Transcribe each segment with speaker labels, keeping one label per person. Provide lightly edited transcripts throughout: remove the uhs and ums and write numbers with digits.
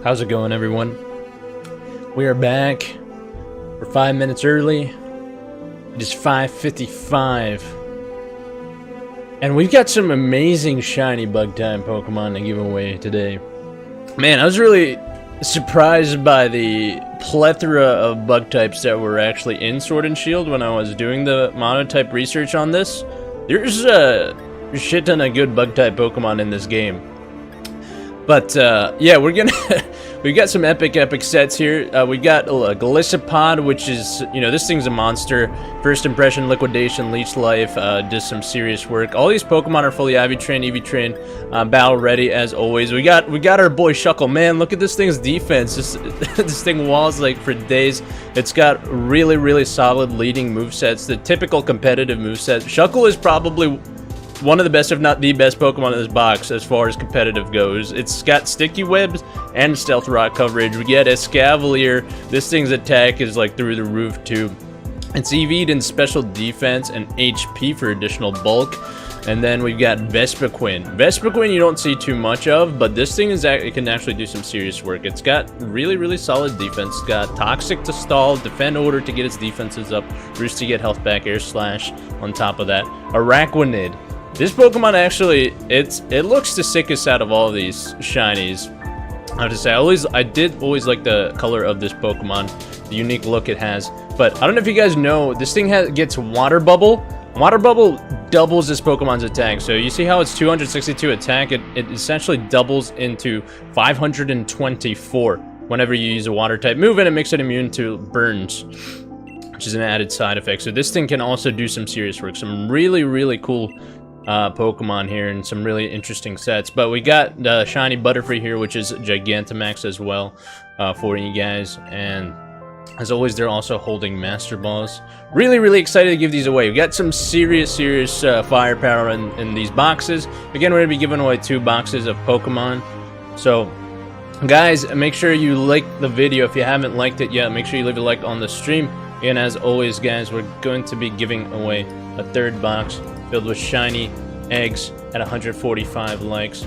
Speaker 1: How's it going, everyone? We are back. We're 5 minutes early. It is 5:55. And we've got some amazing shiny bug type Pokemon to give away today. Man, I was really surprised by the plethora of bug types that were actually in Sword and Shield when I was doing the monotype research on this. There's a shit ton of good bug type Pokemon in this game. But yeah, we've got some epic sets here. We got a Golisopod, which is, you know, this thing's a monster. First impression, liquidation, leech life, does some serious work. All these Pokemon are fully IV trained, battle ready as always. We got our boy Shuckle. Man, look at this thing's defense. This thing walls like for days. It's got really solid leading movesets, the typical competitive moveset. Shuckle is probably one of the best, if not the best, Pokemon in this box as far as competitive goes. It's got sticky webs and stealth rock coverage. We get Escavalier. This thing's attack is like through the roof too. It's EV'd in special defense and HP for additional bulk. And then we've got Vespiquen. Vespiquen you don't see too much of, but this thing it can actually do some serious work. It's got really solid defense. It's got Toxic to stall, Defend Order to get its defenses up, Roost to get health back, Air Slash on top of that. Araquanid. This Pokemon actually, it looks the sickest out of all of these shinies. I have to say, I did always like the color of this Pokemon, the unique look it has. But I don't know if you guys know, this thing gets Water Bubble. Water Bubble doubles this Pokemon's attack. So you see how it's 262 attack? It essentially doubles into 524 whenever you use a water type move, and it makes it immune to burns, which is an added side effect. So this thing can also do some serious work. Some really cool Pokemon here and some really interesting sets. But we got the shiny Butterfree here, which is Gigantamax as well for you guys. And as always, they're also holding Master Balls. Really excited to give these away. We got some serious firepower in these boxes. Again, we're gonna be giving away 2 boxes of Pokemon. So guys, make sure you like the video. If you haven't liked it yet, make sure you leave a like on the stream. And as always, guys, we're going to be giving away a 3rd box filled with shiny eggs at 145 likes.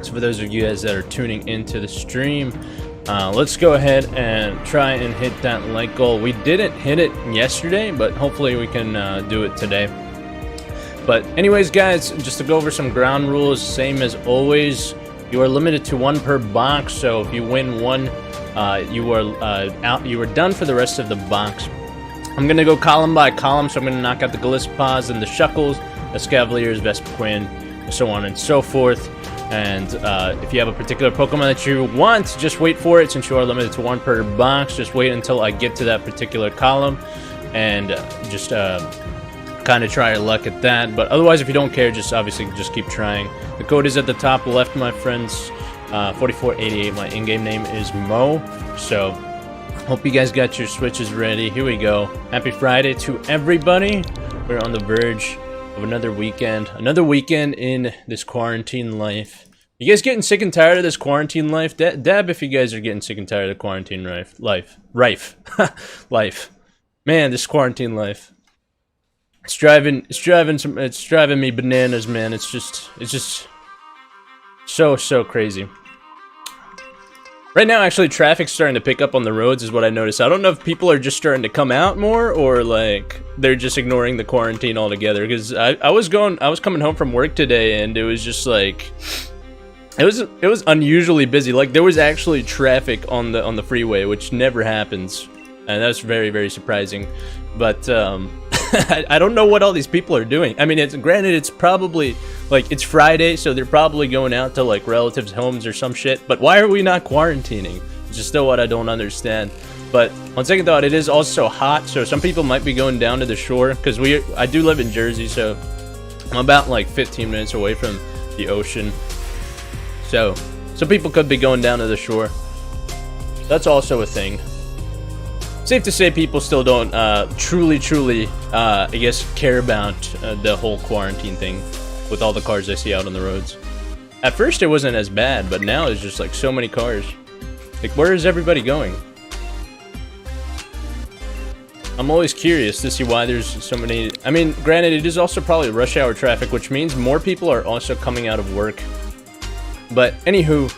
Speaker 1: So for those of you guys that are tuning into the stream, let's go ahead and try and hit that like goal. We didn't hit it yesterday, but hopefully we can do it today. But anyways, guys, just to go over some ground rules, same as always, you are limited to 1 per box. So if you win 1, you are done for the rest of the box. I'm gonna go column by column, so I'm gonna knock out the Galisopods and the Shuckles, Escavaliers, Vespiquen, so on and so forth. And if you have a particular Pokemon that you want, just wait for it. Since you are limited to 1 per box, just wait until I get to that particular column, and just kind of try your luck at that. But otherwise, if you don't care, obviously just keep trying. The code is at the top left, my friends. 4488. My in-game name is Mo. So hope you guys got your Switches ready. Here we go. Happy Friday to everybody. We're on the verge of another weekend. Another weekend in this quarantine life. You guys getting sick and tired of this quarantine life? Dab if you guys are getting sick and tired of the quarantine life. Man, this quarantine life. It's driving me bananas, man. It's just so crazy. Right now, actually, traffic's starting to pick up on the roads is what I noticed. I don't know if people are just starting to come out more, or like they're just ignoring the quarantine altogether. Because I was coming home from work today, and it was just like it was unusually busy. Like there was actually traffic on the freeway, which never happens, and that's very surprising. But I don't know what all these people are doing. I mean, it's probably like it's Friday, so they're probably going out to like relatives' homes or some shit. But why are we not quarantining? It's just still what I don't understand. But on second thought, it is also hot, so some people might be going down to the shore. Because I do live in Jersey, so I'm about like 15 minutes away from the ocean. So some people could be going down to the shore. That's also a thing. Safe to say people still don't truly, I guess, care about the whole quarantine thing with all the cars I see out on the roads. At first it wasn't as bad, but now it's just like so many cars. Like, where is everybody going? I'm always curious to see why there's so many. I mean, granted, it is also probably rush hour traffic, which means more people are also coming out of work. But anywho,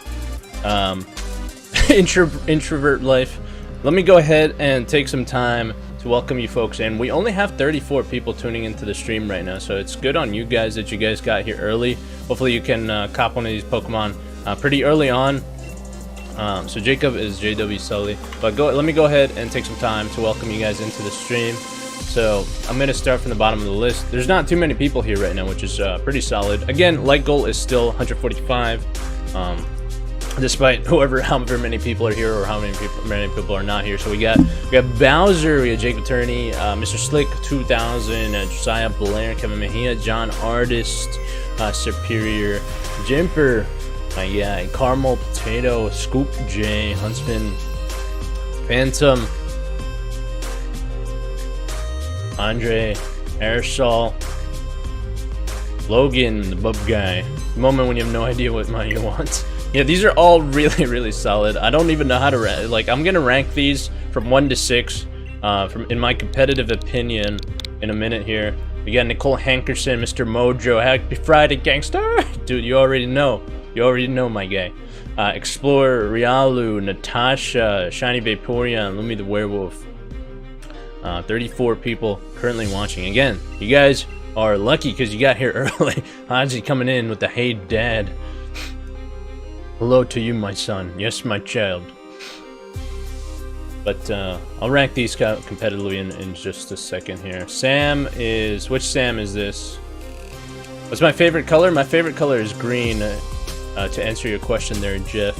Speaker 1: introvert life. Let me go ahead and take some time to welcome you folks in. We only have 34 people tuning into the stream right now, so it's good on you guys that you guys got here early. Hopefully you can cop one of these Pokemon pretty early on. So Jacob is JW Sully, but let me go ahead and take some time to welcome you guys into the stream. So I'm going to start from the bottom of the list. There's not too many people here right now, which is pretty solid. Again, like goal is still 145. Despite however many people are here or how many people are not here. So we got Bowser, we got Jake Attorney, Mr. Slick 2000, Josiah Blair, Kevin Mejia, John Artist, Superior, Jimper, yeah, Caramel Potato, Scoop J, Huntsman, Phantom, Andre, Aerosol, Logan, the bub guy. The moment when you have no idea what money you want. Yeah, these are all really solid. I don't even know how to rank. Like, I'm gonna rank these from 1 to 6, in my competitive opinion, in a minute here. We got Nicole Hankerson, Mr. Mojo, Happy Friday, Gangster. Dude, you already know. You already know, my guy. Explorer, Rialu, Natasha, Shiny Vaporeon, Lumi the Werewolf. 34 people currently watching. Again, you guys are lucky because you got here early. Haji coming in with the hey dad. Hello to you, my son. Yes, my child. But I'll rank these competitively in just a second here. Sam is... Which Sam is this? What's my favorite color? My favorite color is green. To answer your question there, Jeff.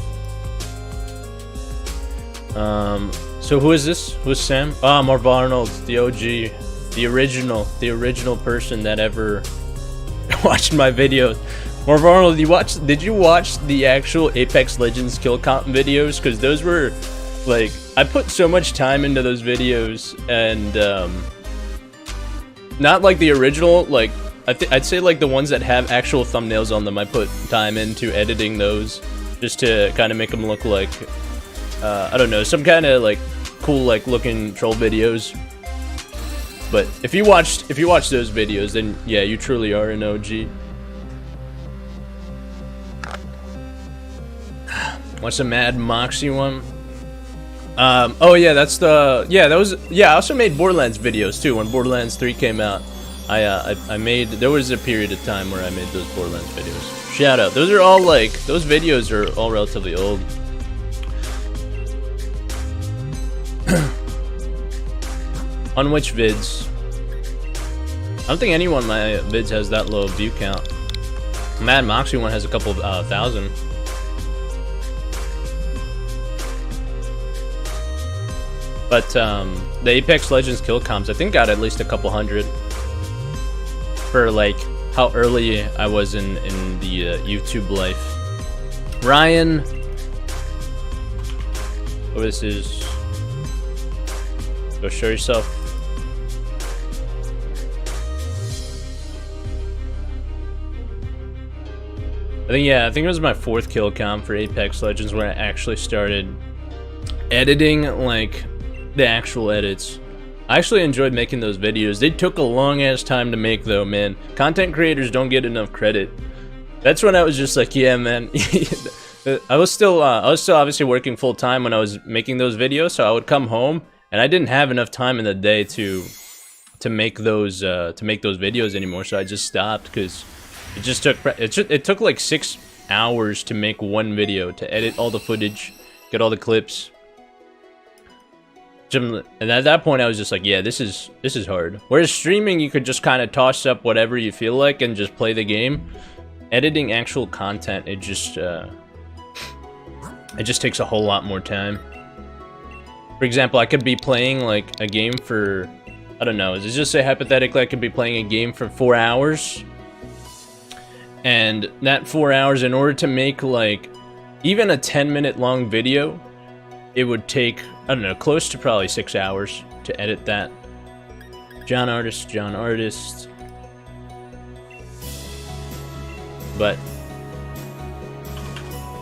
Speaker 1: So who is this? Who's Sam? Ah, Marv Arnold, the OG. The original person that ever watched my videos. Marv Arnold, did you watch the actual Apex Legends kill count videos? Because those were, like, I put so much time into those videos, and, not like the original, like, I'd say like the ones that have actual thumbnails on them, I put time into editing those, just to kind of make them look like, I don't know, some kind of, like, cool, like, looking troll videos. But if you watched those videos, then, yeah, you truly are an OG. What's a Mad Moxie one? Oh yeah, that's the... Yeah, that was... Yeah, I also made Borderlands videos too. When Borderlands 3 came out, I made... There was a period of time where I made those Borderlands videos. Shout out. Those are all like... Those videos are all relatively old. On which vids? I don't think any one of my vids has that low view count. Mad Moxie one has a couple of thousand. But the Apex Legends kill comps, I think, got at least a couple hundred for like how early I was in the YouTube life. Ryan, oh, this is. Go show yourself. I think it was my 4th kill count for Apex Legends where I actually started editing, like, the actual edits. I actually enjoyed making those videos. They took a long ass time to make though, man. Content creators don't get enough credit. That's when I was just like, yeah, man. I was still obviously working full time when I was making those videos, so I would come home and I didn't have enough time in the day to make those videos anymore, so I just stopped because it just took it took like 6 hours to make one video, to edit all the footage, get all the clips. And at that point, I was just like, yeah, this is hard. Whereas streaming, you could just kind of toss up whatever you feel like and just play the game. Editing actual content, it just takes a whole lot more time. For example, I could be playing like a game for, I don't know, let's just say hypothetically I could be playing a game for 4 hours. And that 4 hours, in order to make like even a 10-minute long video, it would take, I don't know, close to probably 6 hours to edit that. John Artist. But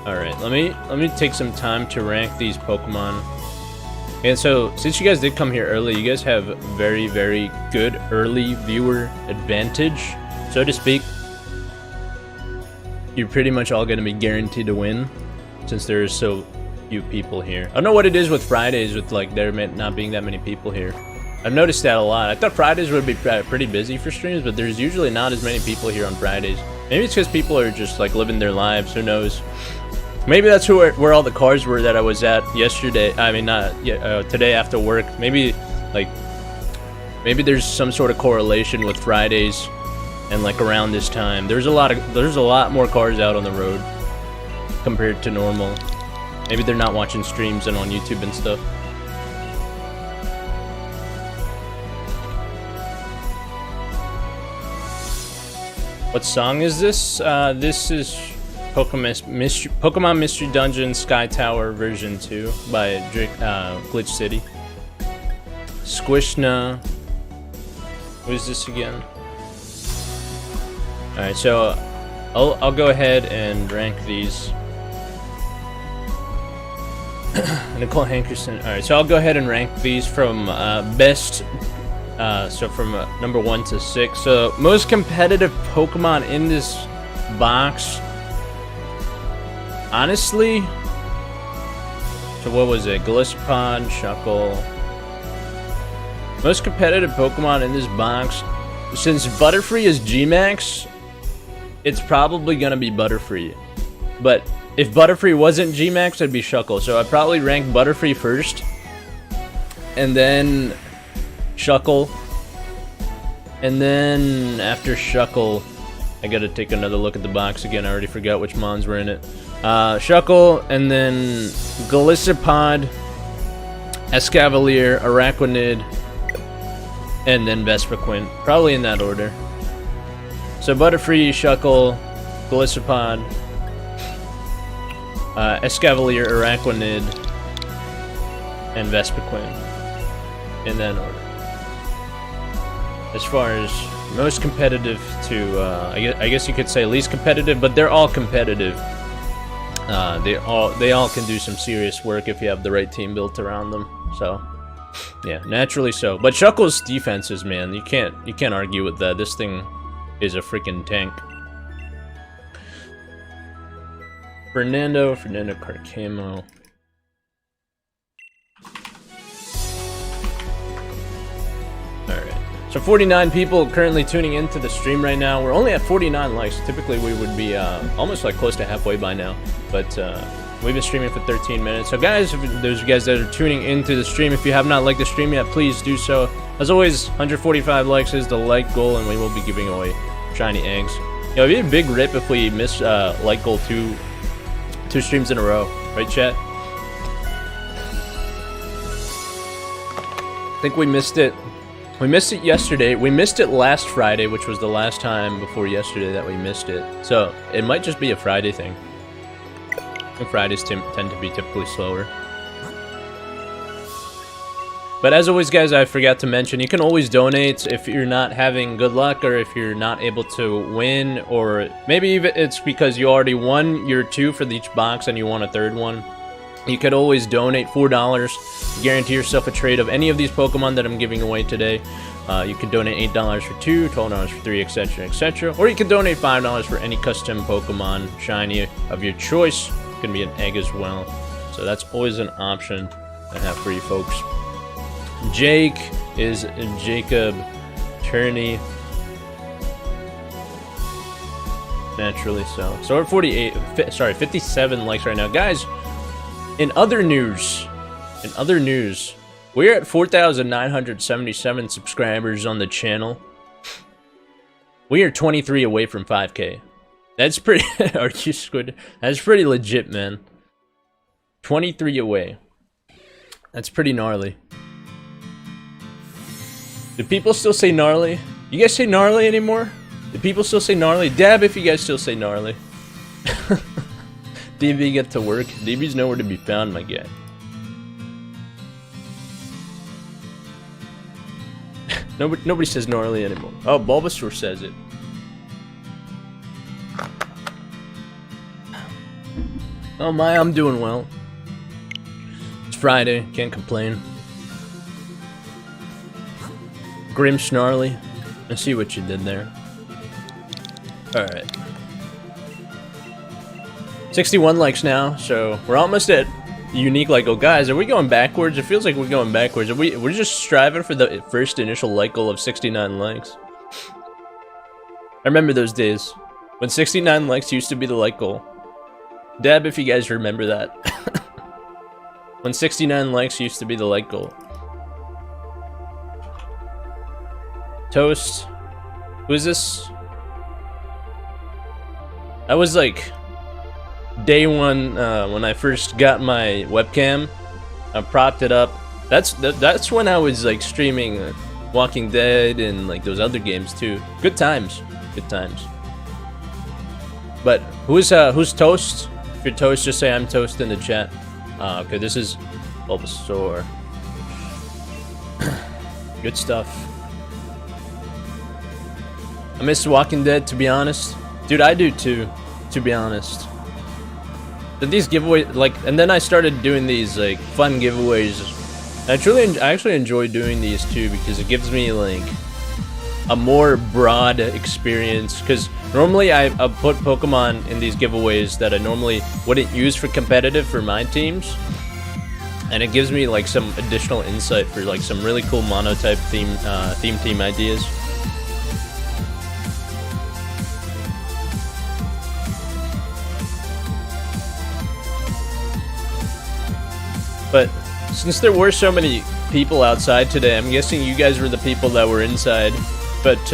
Speaker 1: alright, let me take some time to rank these Pokemon. And so, since you guys did come here early, you guys have very, very good early viewer advantage, so to speak. You're pretty much all going to be guaranteed to win, since there is so few people here. I don't know what it is with Fridays with like there not being that many people here. I've noticed that a lot. I thought Fridays would be pretty busy for streams, but there's usually not as many people here on Fridays. Maybe it's because people are just like living their lives, who knows. Maybe that's where all the cars were that I was at yesterday. I mean, today after work. Maybe there's some sort of correlation with Fridays and like around this time. There's a lot more cars out on the road compared to normal. Maybe they're not watching streams and on YouTube and stuff. What song is this? This is Pokemon Mystery Dungeon Sky Tower version 2 by Glitch City. Squishna. What is this again? Alright, so I'll go ahead and rank these. Nicole Hankerson. Alright, so I'll go ahead and rank these from best. So from number 1 to 6. So most competitive Pokemon in this box. Honestly. So what was it? Gliscod, Shuckle. Most competitive Pokemon in this box. Since Butterfree is G-Max, it's probably gonna be Butterfree. But if Butterfree wasn't G-Max, it'd be Shuckle. So I'd probably rank Butterfree first. And then Shuckle. And then after Shuckle, I gotta take another look at the box again. I already forgot which mons were in it. Shuckle, and then Golisopod, Escavalier, Araquanid, and then Vespiquen. Probably in that order. So Butterfree, Shuckle, Golisopod, Escavalier, Araquanid, and Vespiquen. In that order. As far as most competitive to, I guess you could say least competitive, but they're all competitive. They all can do some serious work if you have the right team built around them. So, yeah, naturally so. But Shuckle's defenses, man, you can't argue with that. This thing is a freaking tank. Fernando Carcamo. Alright. So 49 people currently tuning into the stream right now. We're only at 49 likes. Typically we would be almost like close to halfway by now. But we've been streaming for 13 minutes. So guys, if those guys that are tuning into the stream, if you have not liked the stream yet, please do so. As always, 145 likes is the like goal, and we will be giving away shiny eggs. It'd be a big rip if we miss like goal two streams in a row. Right, chat? I think we missed it. We missed it yesterday. We missed it last Friday, which was the last time before yesterday that we missed it. So, it might just be a Friday thing. I think Fridays tend to be typically slower. But as always, guys, I forgot to mention, you can always donate if you're not having good luck, or if you're not able to win, or maybe even it's because you already won your 2 for each box and you want a 3rd one. You could always donate $4, guarantee yourself a trade of any of these Pokemon that I'm giving away today. You can donate $8 for 2, $12 for 3, etc, etc. Or you can donate $5 for any custom Pokemon shiny of your choice. It can be an egg as well. So that's always an option I have for you folks. Jake is Jacob Turney. Naturally so. So we're at 57 likes right now. Guys, in other news, we're at 4,977 subscribers on the channel. We are 23 away from 5K. That's pretty, are you squid? That's pretty legit, man. 23 away. That's pretty gnarly. Do people still say gnarly? You guys say gnarly anymore? Do people still say gnarly? Dab if you guys still say gnarly. DB get to work. DB's nowhere to be found, my guy. Nobody says gnarly anymore. Oh, Bulbasaur says it. Oh my, I'm doing well. It's Friday, can't complain. Grim Snarly. I see what you did there. Alright. 61 likes now, so we're almost at unique like goal. Guys, are we going backwards? It feels like we're going backwards. We're just striving for the first initial like goal of 69 likes. I remember those days when 69 likes used to be the like goal. Dab if you guys remember that. When 69 likes used to be the like goal. Toast. Who is this? I was like day one when I first got my webcam. I propped it up. That's when I was like streaming Walking Dead and like those other games too. Good times. Good times. But who's Toast? If you're Toast, just say I'm Toast in the chat. Okay, this is Bulbasaur. Good stuff. I miss Walking Dead, to be honest. Dude, I do too, to be honest. But these giveaways, like, and then I started doing these like fun giveaways. I actually enjoy doing these too because it gives me like a more broad experience. Because normally I put Pokemon in these giveaways that I normally wouldn't use for competitive for my teams, and it gives me like some additional insight for like some really cool monotype theme team ideas. But since there were so many people outside today, I'm guessing you guys were the people that were inside. But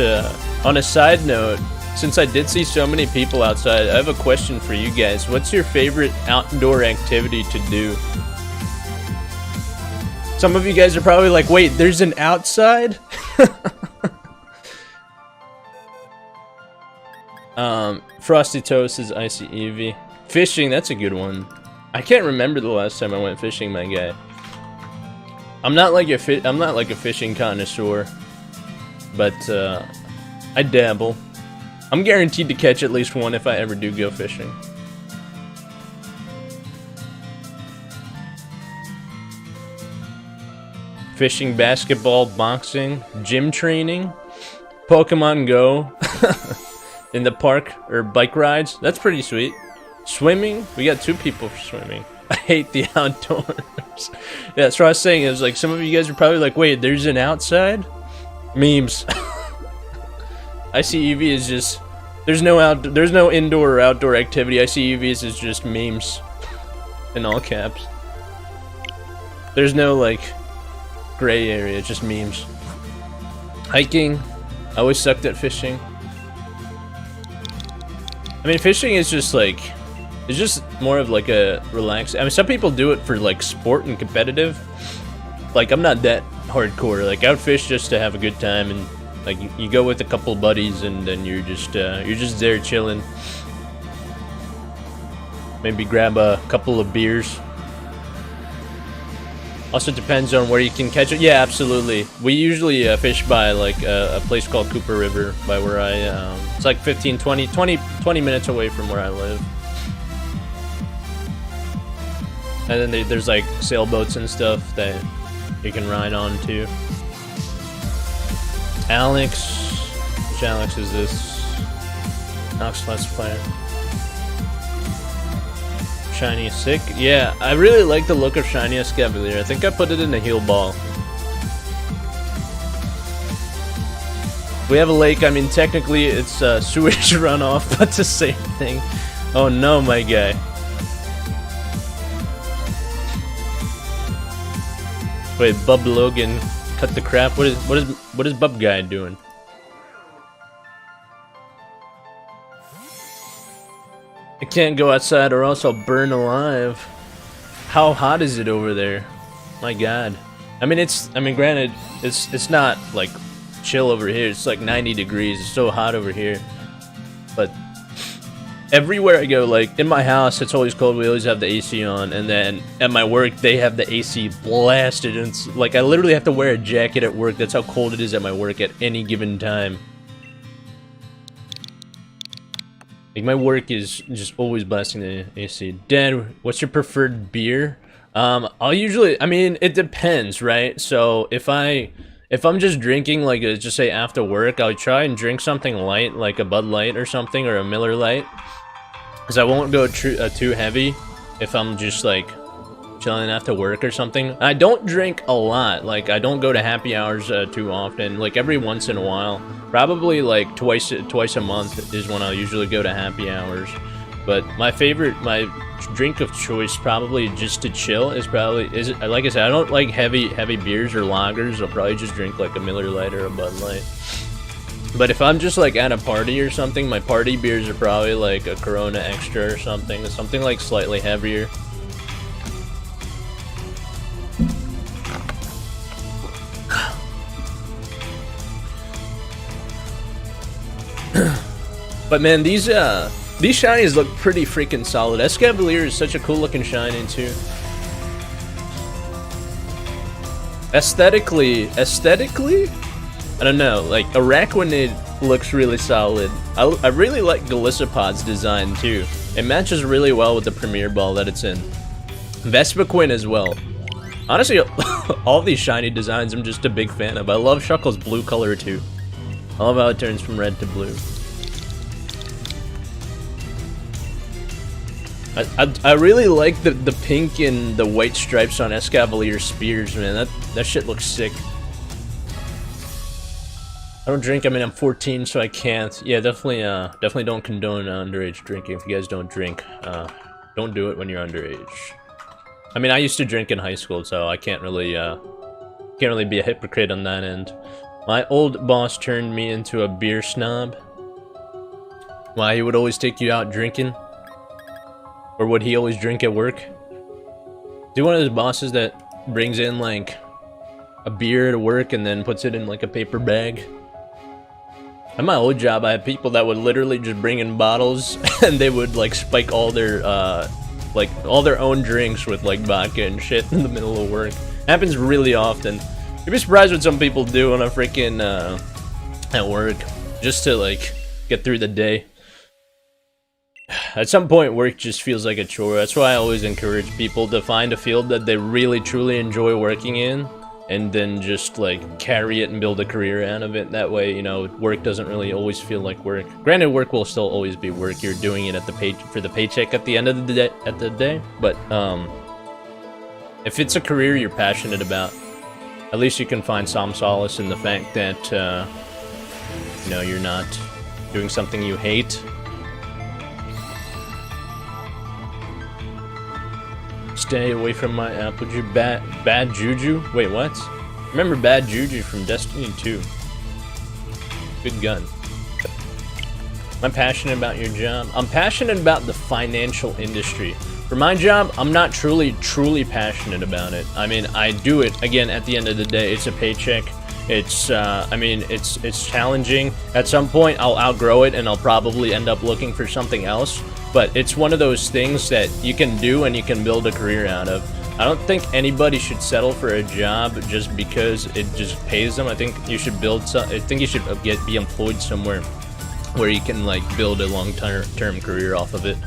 Speaker 1: on a side note, since I did see so many people outside, I have a question for you guys. What's your favorite outdoor activity to do? Some of you guys are probably like, wait, there's an outside? Frosty Toast is Icy Eevee. Fishing, that's a good one. I can't remember the last time I went fishing, my guy. I'm not like a fishing connoisseur, but I dabble. I'm guaranteed to catch at least one if I ever do go fishing. Fishing, basketball, boxing, gym training, Pokemon Go in the park, or bike rides. That's pretty sweet. Swimming, we got 2 people for swimming. I hate the outdoors. Yeah, that's what I was saying. It was like some of you guys are probably like, wait, there's an outside? Memes. Icy Eevee is just, there's no indoor or outdoor activity. Icy Eevee is just memes in all caps. There's no like gray area, just memes. Hiking, I always sucked at fishing. I mean, fishing is just like, it's just more of like a relaxed. I mean, some people do it for like sport and competitive. Like, I'm not that hardcore. Like, I would fish just to have a good time, and like you go with a couple buddies, and then you're just there chilling. Maybe grab a couple of beers. Also depends on where you can catch it. Yeah, absolutely. We usually fish by like a place called Cooper River, by where I. It's like 20 minutes away from where I live. And then there's like sailboats and stuff that you can ride on too. Alex, which Alex is this? Alex Let's Play. Shiny sick. Yeah, I really like the look of Shiny Escavalier. I think I put it in a heal ball. We have a lake. I mean, technically it's sewage runoff, but it's the same thing. Oh no, my guy. Wait, Bub Logan, cut the crap. What is Bub Guy doing? I can't go outside or else I'll burn alive. How hot is it over there? My God. I mean, granted, it's not like chill over here. It's like 90 degrees. It's so hot over here. But everywhere I go, like in my house, it's always cold. We always have the AC on, and then at my work, they have the AC blasted. And it's like I literally have to wear a jacket at work. That's how cold it is at my work at any given time. Like, my work is just always blasting the AC. Dad, what's your preferred beer? I'll usually, I mean, it depends, right? So if I'm just drinking, like, just say after work, I'll try and drink something light, like a Bud Light or something, or a Miller Lite. Because I won't go too heavy if I'm just, like, chilling after work or something. I don't drink a lot. Like, I don't go to happy hours too often. Like, every once in a while. Probably, like, twice a month is when I usually go to happy hours. But my drink of choice, probably just to chill, is like I said, I don't like heavy beers or lagers. I'll probably just drink like a Miller Lite or a Bud Light. But if I'm just like at a party or something, my party beers are probably like a Corona Extra or something like slightly heavier. But man, these shinies look pretty freaking solid. Escavalier is such a cool looking shiny too. Aesthetically, I don't know, like Araquanid looks really solid. I really like Golisopod's design too. It matches really well with the Premier Ball that it's in. Vespiquen as well. Honestly, all of these shiny designs I'm just a big fan of. I love Shuckle's blue color too. I love how it turns from red to blue. I really like the pink and the white stripes on Escavalier spears, man. That shit looks sick. I don't drink. I mean, I'm 14, so I can't. Yeah, definitely don't condone underage drinking. If you guys don't drink, don't do it when you're underage. I mean, I used to drink in high school, so I can't really be a hypocrite on that end. My old boss turned me into a beer snob. Why, he would always take you out drinking? Or would he always drink at work? Is he one of those bosses that brings in like a beer to work and then puts it in like a paper bag? At my old job, I had people that would literally just bring in bottles and they would like spike all their own drinks with like vodka and shit in the middle of work. Happens really often. You'd be surprised what some people do on a freaking at work just to like get through the day. At some point, work just feels like a chore. That's why I always encourage people to find a field that they really truly enjoy working in, and then just like carry it and build a career out of it. That way, you know, work doesn't really always feel like work. Granted, work will still always be work. You're doing it at the for the paycheck at the end of the day. But if it's a career you're passionate about, at least you can find some solace in the fact that you know, you're not doing something you hate. Stay away from my apple juice. Bad Juju? Wait, what? Remember Bad Juju from Destiny 2. Good gun. Am I passionate about your job? I'm passionate about the financial industry. For my job, I'm not truly passionate about it. I mean, I do it, again, at the end of the day, it's a paycheck. It's, I mean, it's challenging. At some point, I'll outgrow it and I'll probably end up looking for something else. But it's one of those things that you can do and you can build a career out of. I don't think anybody should settle for a job just because it just pays them. I think you should be employed somewhere where you can like build a long-term career off of it.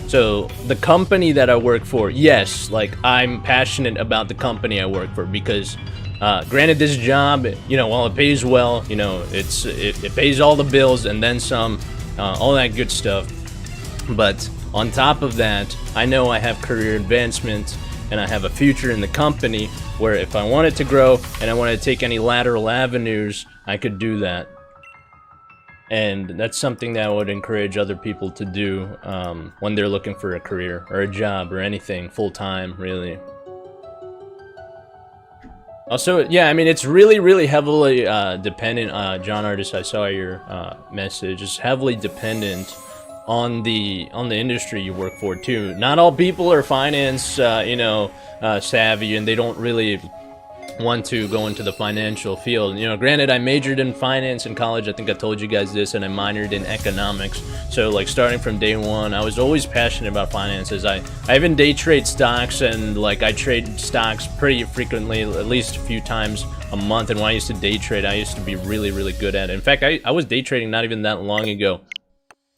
Speaker 1: So the company that I work for, yes, like I'm passionate about the company I work for because granted, this job, you know, while it pays well, you know, it pays all the bills and then some, all that good stuff. But on top of that, I know I have career advancement and I have a future in the company where if I wanted to grow and I wanted to take any lateral avenues, I could do that. And that's something that I would encourage other people to do when they're looking for a career or a job or anything full-time, really. Also, yeah, I mean, it's really heavily dependent, John Artist, I saw your message, it's heavily dependent on the industry you work for too. Not all people are finance, you know, savvy, and they don't really want to go into the financial field. You know, granted, I majored in finance in college. I think I told you guys this, and I minored in economics. So, like, starting from day one, I was always passionate about finances. I even day trade stocks, and like I trade stocks pretty frequently, at least a few times a month. And when I used to day trade, I used to be really good at it. In fact, I was day trading not even that long ago.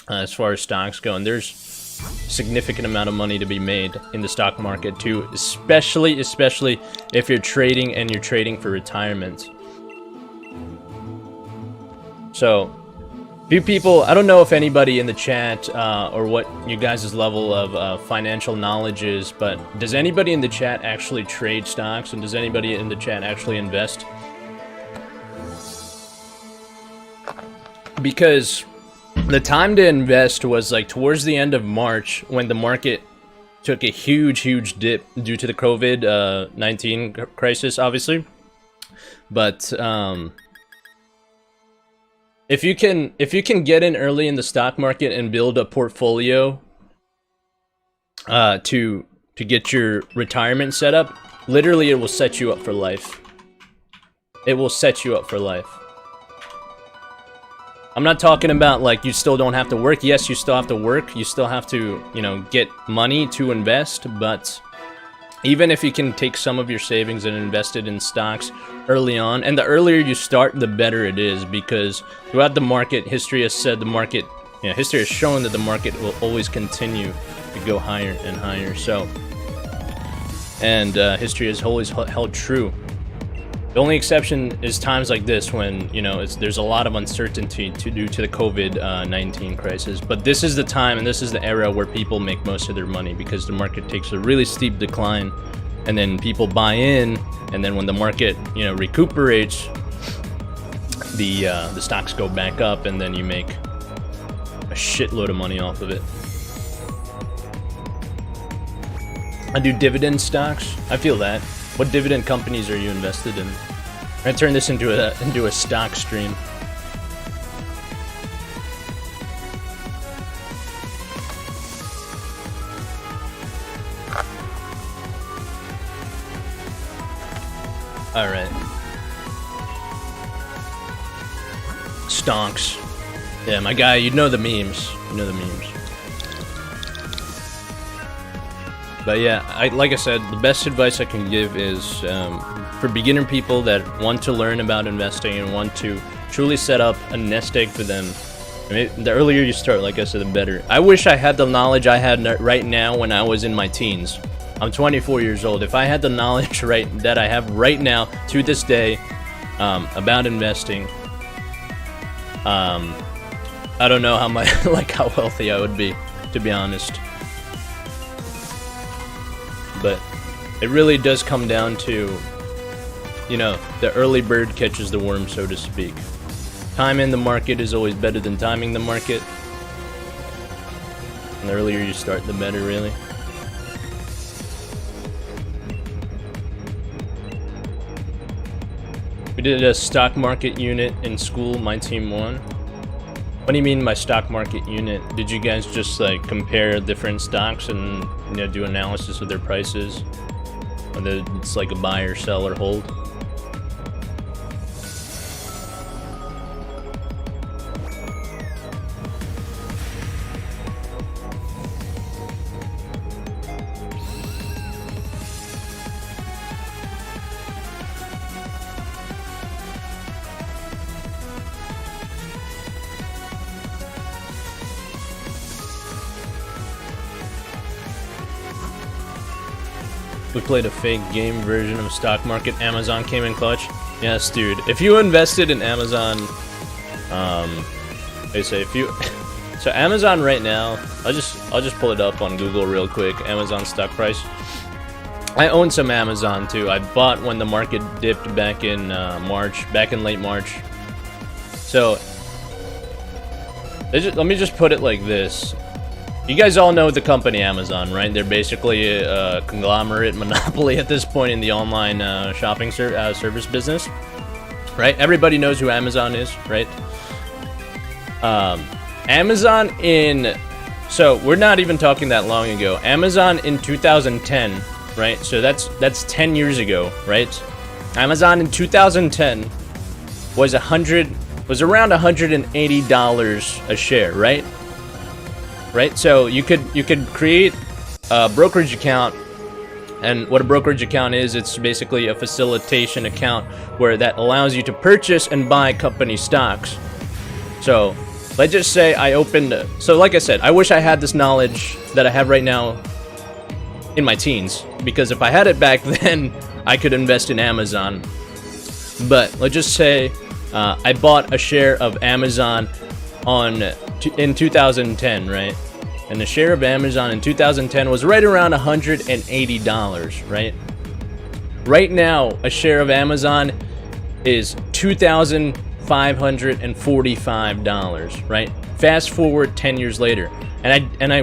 Speaker 1: As far as stocks go, and there's significant amount of money to be made in the stock market too, especially if you're trading and you're trading for retirement. So Few people, I don't know if anybody in the chat or what you guys' level of financial knowledge is, but does anybody in the chat actually trade stocks, and does anybody in the chat actually invest? Because the time to invest was like towards the end of March when the market took a huge dip due to the COVID-19 crisis, obviously. But if you can get in early in the stock market and build a portfolio to get your retirement set up, literally it will set you up for life. It will set you up for life. I'm not talking about like you still don't have to work. Yes, you still have to work. You still have to, you know, get money to invest, but even if you can take some of your savings and invest it in stocks early on, and the earlier you start, the better it is, because throughout the market, history has said the market, you know, history has shown that the market will always continue to go higher and higher. So, and history has always held true. The only exception is times like this when, you know, there's a lot of uncertainty due to the COVID-19 crisis. But this is the time and this is the era where people make most of their money, because the market takes a really steep decline and then people buy in, and then when the market, you know, recuperates, the stocks go back up, and then you make a shitload of money off of it. I do dividend stocks. I feel that. What dividend companies are you invested in? I'm gonna turn this into a stock stream. All right. Stonks. Yeah, my guy. You know the memes. You know the memes. But yeah, like I said, the best advice I can give is for beginner people that want to learn about investing and want to truly set up a nest egg for them. I mean, the earlier you start, like I said, the better. I wish I had the knowledge I had right now when I was in my teens. I'm 24 years old. If I had the knowledge that I have right now to this day about investing, I don't know how how wealthy I would be, to be honest. But it really does come down to, you know, the early bird catches the worm, so to speak. Time in the market is always better than timing the market. And the earlier you start, the better, really. We did a stock market unit in school, my team won. What do you mean by stock market unit? Did you guys just like compare different stocks and, you know, do analysis of their prices? Whether it's like a buy or sell or hold? We played a fake game version of stock market. Amazon came in clutch. Yes, dude. If you invested in Amazon, they say if you, so Amazon right now, I'll just pull it up on Google real quick. Amazon stock price. I own some Amazon too. I bought when the market dipped back in late March. So let me just put it like this. You guys all know the company Amazon, right? They're basically a conglomerate monopoly at this point in the online shopping service business, right? Everybody knows who Amazon is, right? Amazon so we're not even talking that long ago. Amazon in 2010, right? So that's 10 years ago, right? Amazon in 2010 was around $180 a share, right? Right, so you could create a brokerage account, and what a brokerage account is, it's basically a facilitation account where that allows you to purchase and buy company stocks. So let's just say I opened, so like I said, I wish I had this knowledge that I have right now in my teens, because if I had it back then, I could invest in Amazon. But let's just say I bought a share of Amazon in 2010, right? And the share of Amazon in 2010 was right around $180, right? Right now, a share of Amazon is $2,545, right? Fast forward 10 years later, and I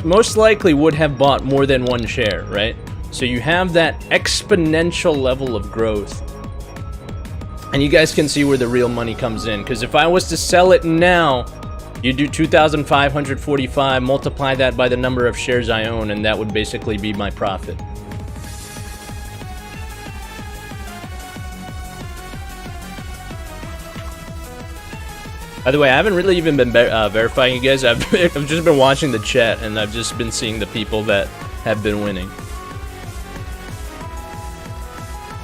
Speaker 1: most likely would have bought more than one share, right? So you have that exponential level of growth. And you guys can see where the real money comes in, because if I was to sell it now, you do 2,545, multiply that by the number of shares I own, and that would basically be my profit. By the way, I haven't really even been verifying you guys. I've just been watching the chat, and I've just been seeing the people that have been winning.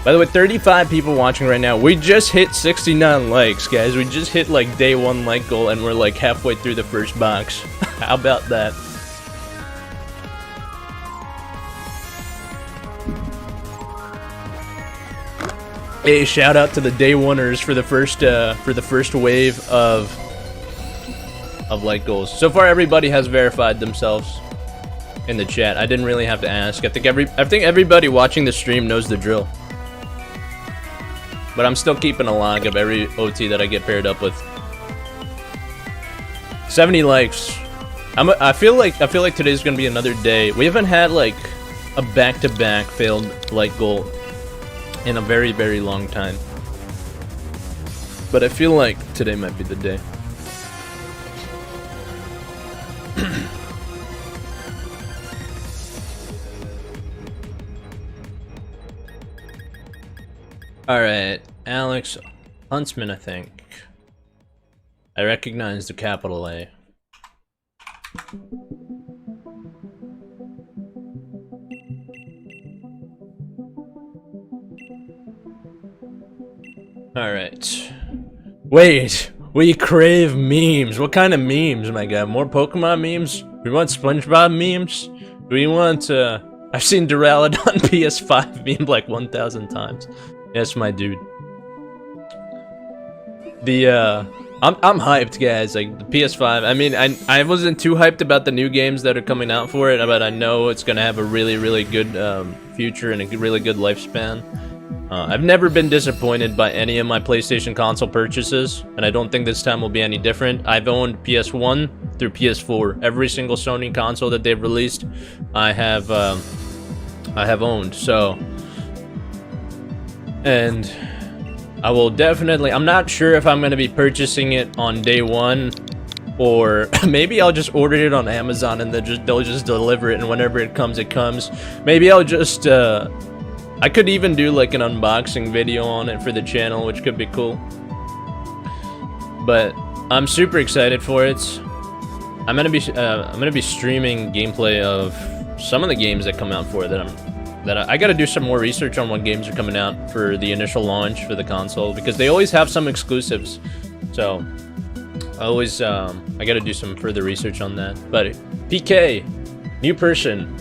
Speaker 1: By the way, 35 people watching right now. We just hit 69 likes, guys. We just hit like day 1 like goal, and we're like halfway through the first box. How about that? Hey, shout out to the day oneers for the first wave of like goals. So far, everybody has verified themselves in the chat. I didn't really have to ask. I think everybody watching the stream knows the drill. But I'm still keeping a log of every OT that I get paired up with. 70 likes. I feel like today's gonna be another day. We haven't had like a back-to-back failed like goal in a very, very long time. But I feel like today might be the day. Alright, Alex Huntsman, I think. I recognize the capital A. Alright. Wait, we crave memes. What kind of memes, my guy? More Pokemon memes? We want SpongeBob memes? We want, I've seen Duraludon PS5 meme like 1,000 times. Yes, my dude. I'm hyped, guys. Like the PS5. I mean, I wasn't too hyped about the new games that are coming out for it, but I know it's gonna have a really, really good future and a really good lifespan. I've never been disappointed by any of my PlayStation console purchases, and I don't think this time will be any different. I've owned PS1 through PS4. Every single Sony console that they've released, I have owned. So. And I will definitely, I'm not sure if I'm going to be purchasing it on day 1, or maybe I'll just order it on Amazon and they'll just deliver it, and whenever it comes, it comes. Maybe I'll just, I could even do like an unboxing video on it for the channel, which could be cool. But I'm super excited for it. I'm gonna be streaming gameplay of some of the games that come out for it I gotta do some more research on what games are coming out for the initial launch for the console, because they always have some exclusives. So I gotta do some further research on that. But PK, new person.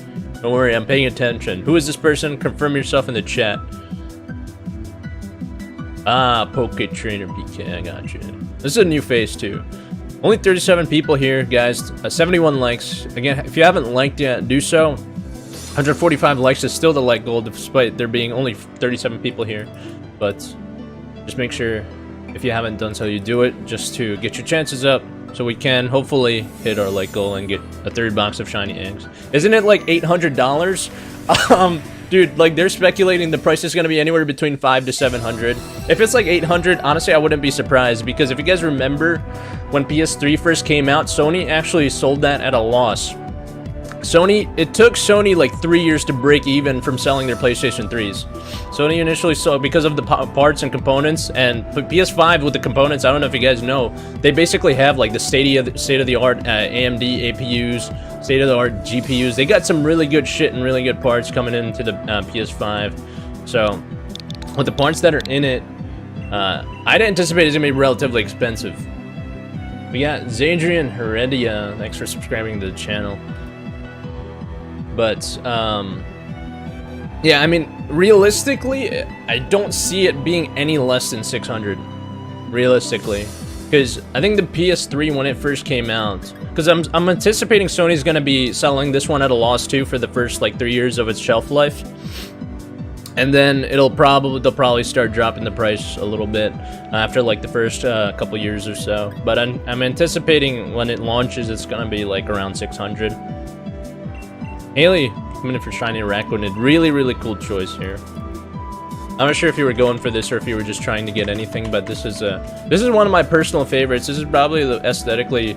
Speaker 1: Don't worry, I'm paying attention. Who is this person? Confirm yourself in the chat. Ah, Poke Trainer PK, I got you. This is a new face too. Only 37 people here, guys. 71 likes. Again, if you haven't liked yet, do so. 145 likes is still the like goal, despite there being only 37 people here. But just make sure, if you haven't done so, you do it, just to get your chances up, so we can hopefully hit our like goal and get a 3rd box of shiny eggs. Isn't it like $800? Dude, like they're speculating the price is going to be anywhere between $500 to $700. If it's like $800, honestly, I wouldn't be surprised, because if you guys remember when PS3 first came out, Sony actually sold that at a loss. It took Sony like 3 years to break even from selling their PlayStation 3s. Sony initially sold, because of the parts and components, and PS5 with the components, I don't know if you guys know, they basically have like the state-of-the-art AMD APUs, state-of-the-art GPUs. They got some really good shit and really good parts coming into the PS5. So, with the parts that are in it, I'd anticipate it's going to be relatively expensive. We got Zadrian Heredia, thanks for subscribing to the channel. But, yeah, I mean, realistically, I don't see it being any less than 600. Realistically. Because I think the PS3 when it first came out, because I'm anticipating Sony's gonna be selling this one at a loss too for the first like 3 years of its shelf life, and then they'll probably start dropping the price a little bit after like the first couple years or so. But I'm anticipating when it launches, it's gonna be like around 600. Haley coming in for shiny Rakuten, really cool choice here. I'm not sure if you were going for this or if you were just trying to get anything, but this is one of my personal favorites. This is probably aesthetically,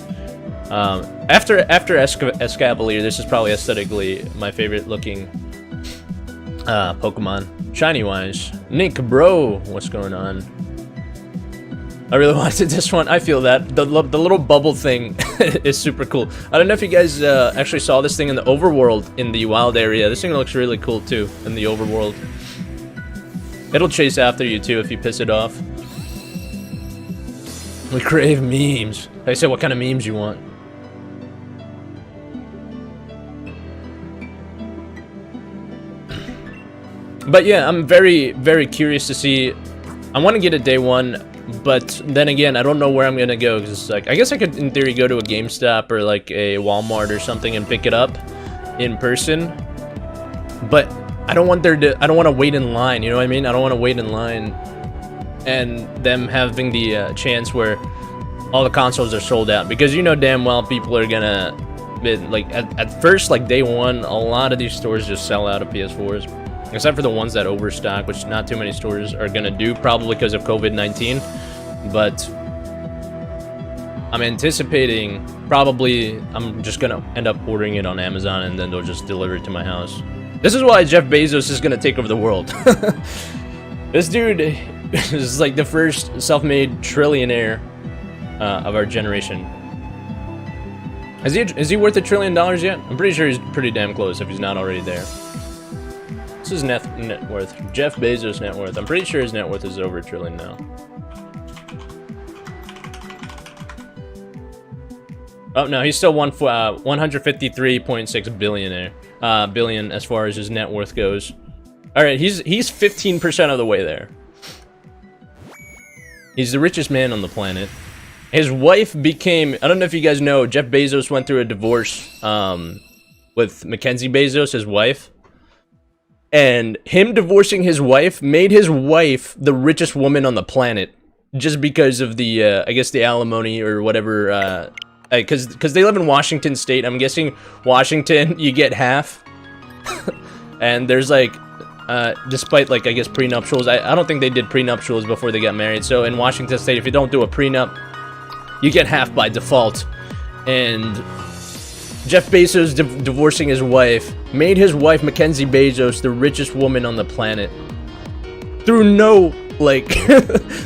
Speaker 1: after Escavalier, this is probably aesthetically my favorite looking Pokemon. Shiny wise, Nick bro, what's going on? I really wanted this one. I feel that the little bubble thing is super cool. I don't know if you guys actually saw this thing in the overworld in the wild area. This thing looks really cool too in the overworld. It'll chase after you too if you piss it off. We crave memes. I said, what kind of memes you want? But yeah, I'm very curious to see. I want to get it day one, but then again, I don't know where I'm gonna go because it's like I guess I could, in theory, go to a GameStop or like a Walmart or something and pick it up in person. But I don't want to wait in line, you know what I mean? I don't want to wait in line and them having the chance where all the consoles are sold out, because you know damn well people are gonna like at first, like day one, a lot of these stores just sell out of PS4s, except for the ones that overstock, which not too many stores are gonna do, probably because of COVID-19. But I'm anticipating probably I'm just gonna end up ordering it on Amazon and then they'll just deliver it to my house. This is why Jeff Bezos is gonna take over the world. This dude is like the first self-made trillionaire of our generation. Is he worth $1 trillion yet? I'm pretty sure he's pretty damn close if he's not already there. This is net worth. Jeff Bezos' net worth. I'm pretty sure his net worth is over $1 trillion now. Oh no, he's still 153.6 billion as far as his net worth goes. All right, he's 15% of the way there. He's the richest man on the planet. His wife became, I don't know if you guys know, Jeff Bezos went through a divorce with Mackenzie Bezos, his wife. And him divorcing his wife made his wife the richest woman on the planet, just because of the I guess the alimony or whatever. Because they live in Washington State. I'm guessing Washington, you get half. And there's like, despite like, I guess prenuptials, I don't think they did prenuptials before they got married. So in Washington State, if you don't do a prenup, you get half by default. And Jeff Bezos divorcing his wife made his wife, Mackenzie Bezos, the richest woman on the planet. Through no, like,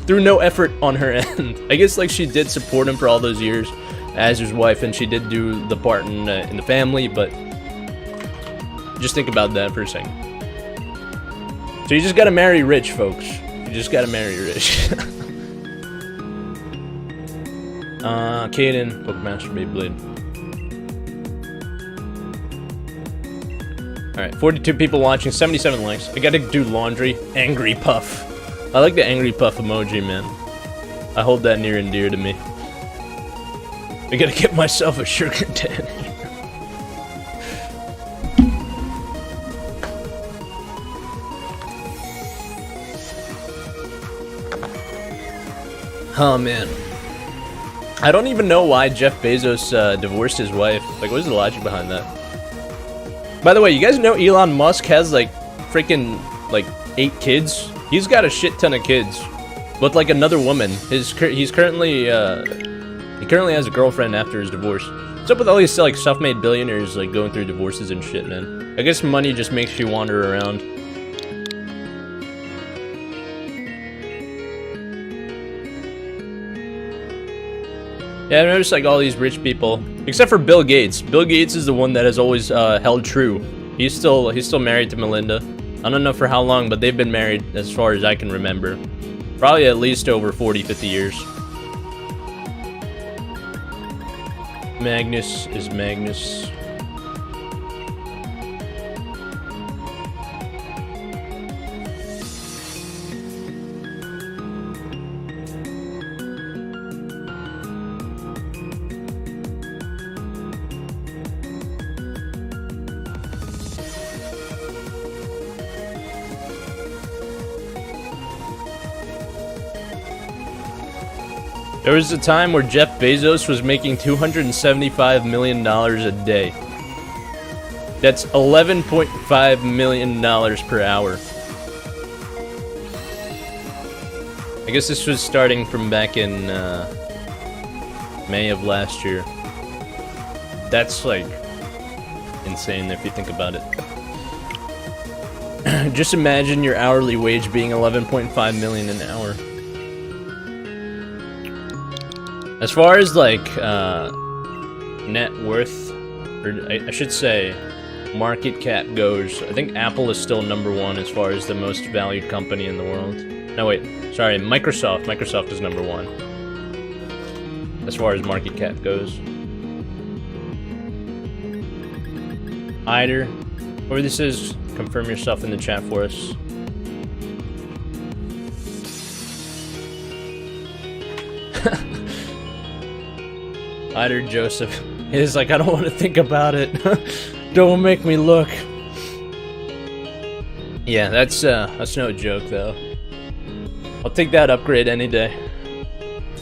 Speaker 1: through no effort on her end. I guess like she did support him for all those years as his wife, and she did do the part in the family, but just think about that for a second. So you just gotta marry rich, folks. You just gotta marry rich. Kaden, Pokemaster Beyblade. Alright, 42 people watching, 77 likes. I gotta do laundry. Angry Puff. I like the Angry Puff emoji, man. I hold that near and dear to me. I gotta get myself a sugar daddy. Oh man, I don't even know why Jeff Bezos divorced his wife. Like, what is the logic behind that? By the way, you guys know Elon Musk has like freaking like 8 kids. He's got a shit ton of kids with like another woman. He currently has a girlfriend after his divorce. What's up with all these like self-made billionaires like going through divorces and shit, man? I guess money just makes you wander around. Yeah, I noticed like all these rich people, except for Bill Gates. Bill Gates is the one that has always held true. He's still married to Melinda. I don't know for how long, but they've been married as far as I can remember. Probably at least over 40, 50 years. Magnus is Magnus. There was a time where Jeff Bezos was making $275 million a day. That's $11.5 million per hour. I guess this was starting from back in May of last year. That's like insane if you think about it. Just imagine your hourly wage being 11.5 million an hour. As far as like net worth, or I should say market cap goes, I think Apple is still #1 as far as the most valued company in the world. No wait, sorry, Microsoft. Microsoft is #1 as far as market cap goes. Eider, whoever this is, confirm yourself in the chat for us. Eider Joseph is like, I don't want to think about it. Don't make me look. Yeah, that's no joke though. I'll take that upgrade any day.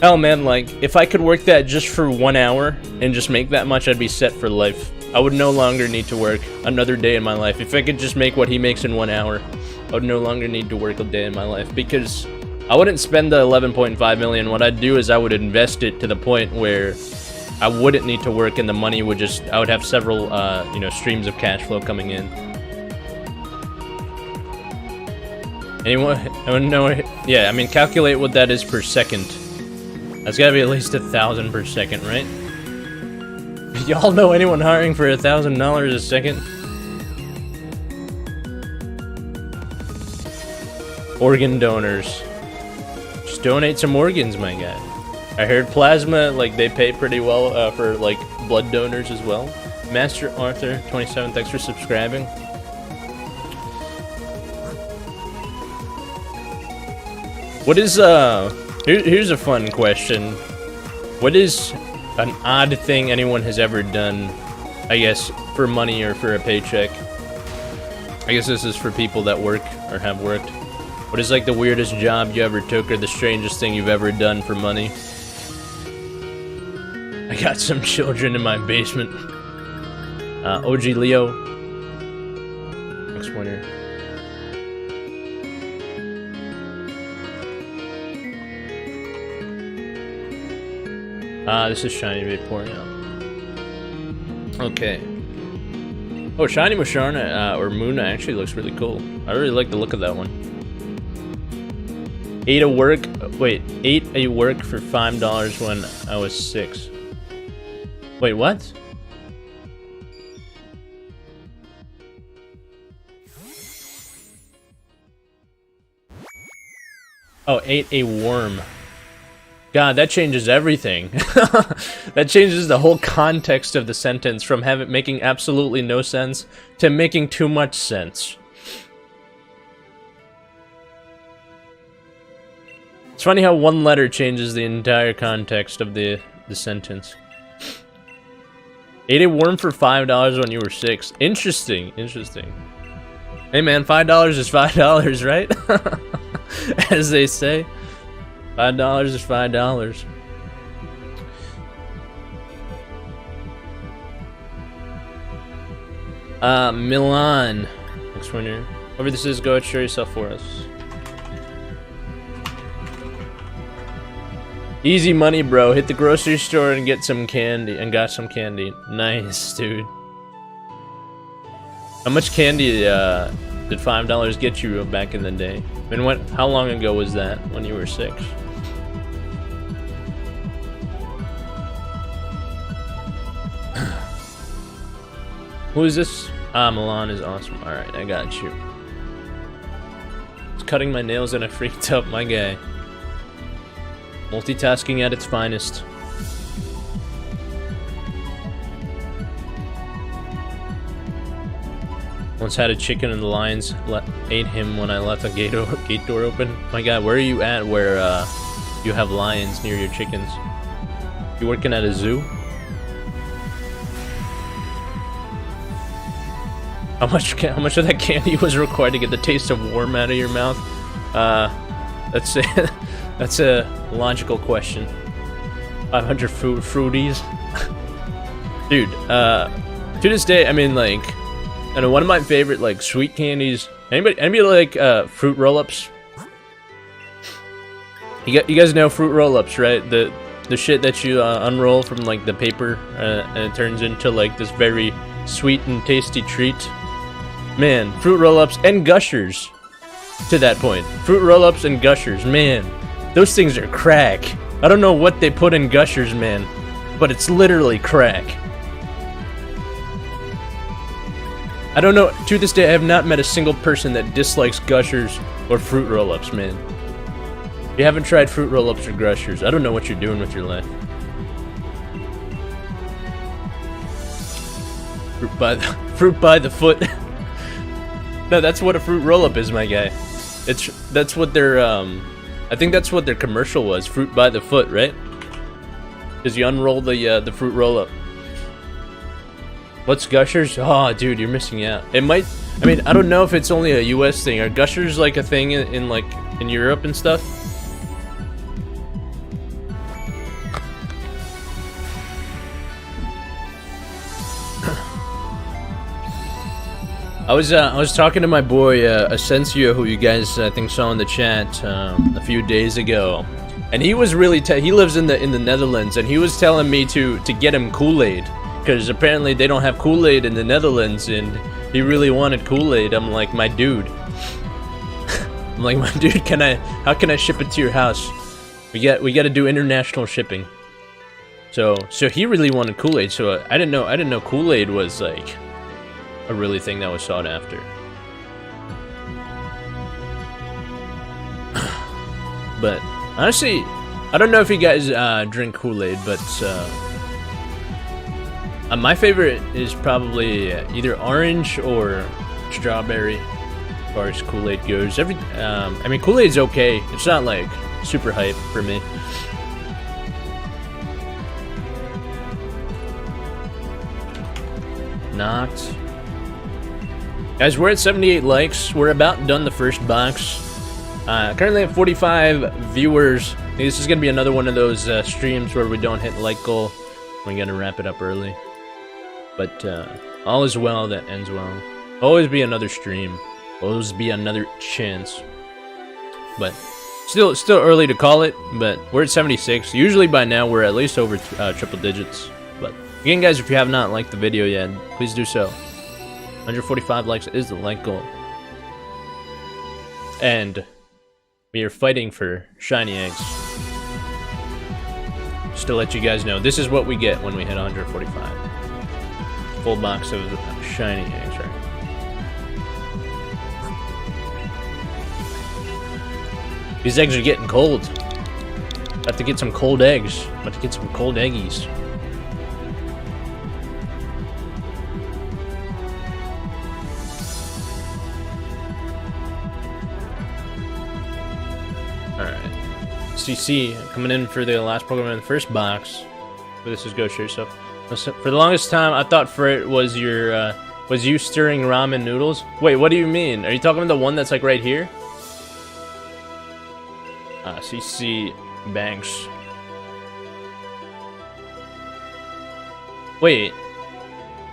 Speaker 1: Oh man, like if I could work that just for 1 hour and just make that much, I'd be set for life. I would no longer need to work another day in my life. If I could just make what he makes in 1 hour, I would no longer need to work a day in my life, because I wouldn't spend the 11.5 million. What I'd do is I would invest it to the point where I wouldn't need to work, and the money would just, I would have several, you know, streams of cash flow coming in. Anyone know? Yeah, I mean, calculate what that is per second. That's gotta be at least 1,000 per second, right? Y'all know anyone hiring for $1,000 a second? Organ donors. Just donate some organs, my guy. I heard plasma, like, they pay pretty well for, like, blood donors as well. Master Arthur, 27, thanks for subscribing. What is, here's a fun question. What is an odd thing anyone has ever done, I guess, for money or for a paycheck? I guess this is for people that work or have worked. What is, like, the weirdest job you ever took, or the strangest thing you've ever done for money? I got some children in my basement. OG Leo. Next winner. This is Shiny Vapor now. Okay. Oh, Shiny Musharna, or Muna actually looks really cool. I really like the look of that one. 8 a work for $5 when I was 6. Wait, what? Oh, ate a worm. God, that changes everything. That changes the whole context of the sentence from making absolutely no sense to making too much sense. It's funny how one letter changes the entire context of the sentence. Ate a worm for $5 when you were 6. Interesting, interesting. Hey man, $5 is $5, right? As they say. $5 is $5. Milan. Next winner. Whoever this is, go ahead, show yourself for us. Easy money, bro. Hit the grocery store and get some candy. And got some candy. Nice, dude. How much candy did $5 get you back in the day? I mean, how long ago was that? When you were 6? Who is this? Ah, Milan is awesome. Alright, I got you. I was cutting my nails and I freaked out, my guy. Multitasking at its finest. Once had a chicken and the lions ate him when I left a gate door open. My God, where are you at where you have lions near your chickens? You working at a zoo? How much of that candy was required to get the taste of worm out of your mouth? That's a logical question. 500 fruities. Dude, to this day, I mean, like, I know one of my favorite, like, sweet candies. Anybody like fruit roll-ups? You guys know fruit roll-ups, right? The shit that you unroll from like the paper and it turns into like this very sweet and tasty treat. Man, fruit roll-ups and gushers. To that point, fruit roll-ups and gushers, man, those things are crack. I don't know what they put in gushers, man, but it's literally crack. I don't know, to this day I have not met a single person that dislikes gushers or fruit roll-ups, man. If you haven't tried fruit roll-ups or gushers, I don't know what you're doing with your life. Fruit by the foot. No, that's what a fruit roll-up is, my guy. That's what their I think that's what their commercial was. Fruit by the foot, right? Because you unroll the fruit roll-up. What's gushers? Oh, dude, you're missing out. It might. I mean, I don't know if it's only a U.S. thing. Are gushers like a thing in like in Europe and stuff? I was talking to my boy Asensio, who you guys I think saw in the chat a few days ago, and he was really he lives in the Netherlands, and he was telling me to get him Kool-Aid because apparently they don't have Kool-Aid in the Netherlands, and he really wanted Kool-Aid. I'm like, my dude, my dude, how can I ship it to your house? We got to do international shipping. So he really wanted Kool-Aid. So I didn't know Kool-Aid was like a really thing that was sought after. But honestly, I don't know if you guys drink Kool-Aid, but my favorite is probably either orange or strawberry as far as Kool-Aid goes. I mean, Kool-Aid's okay. It's not like super hype for me. Knocked. Guys, we're at 78 likes. We're about done the first box. Currently at 45 viewers. This is going to be another one of those streams where we don't hit like goal. We're going to wrap it up early. But all is well that ends well. Always be another stream. Always be another chance. But still early to call it. But we're at 76. Usually by now we're at least over triple digits. But again, guys, if you have not liked the video yet, please do so. 145 likes is the like goal. And we are fighting for shiny eggs. Just to let you guys know, this is what we get when we hit 145. Full box of shiny eggs, right? These eggs are getting cold. About to get some cold eggs. About to get some cold eggies. CC coming in for the last Pokemon in the first box. This is Gosher. So for the longest time, I thought Frit was your was you stirring ramen noodles. Wait, what do you mean? Are you talking about the one that's like right here? CC Banks. Wait,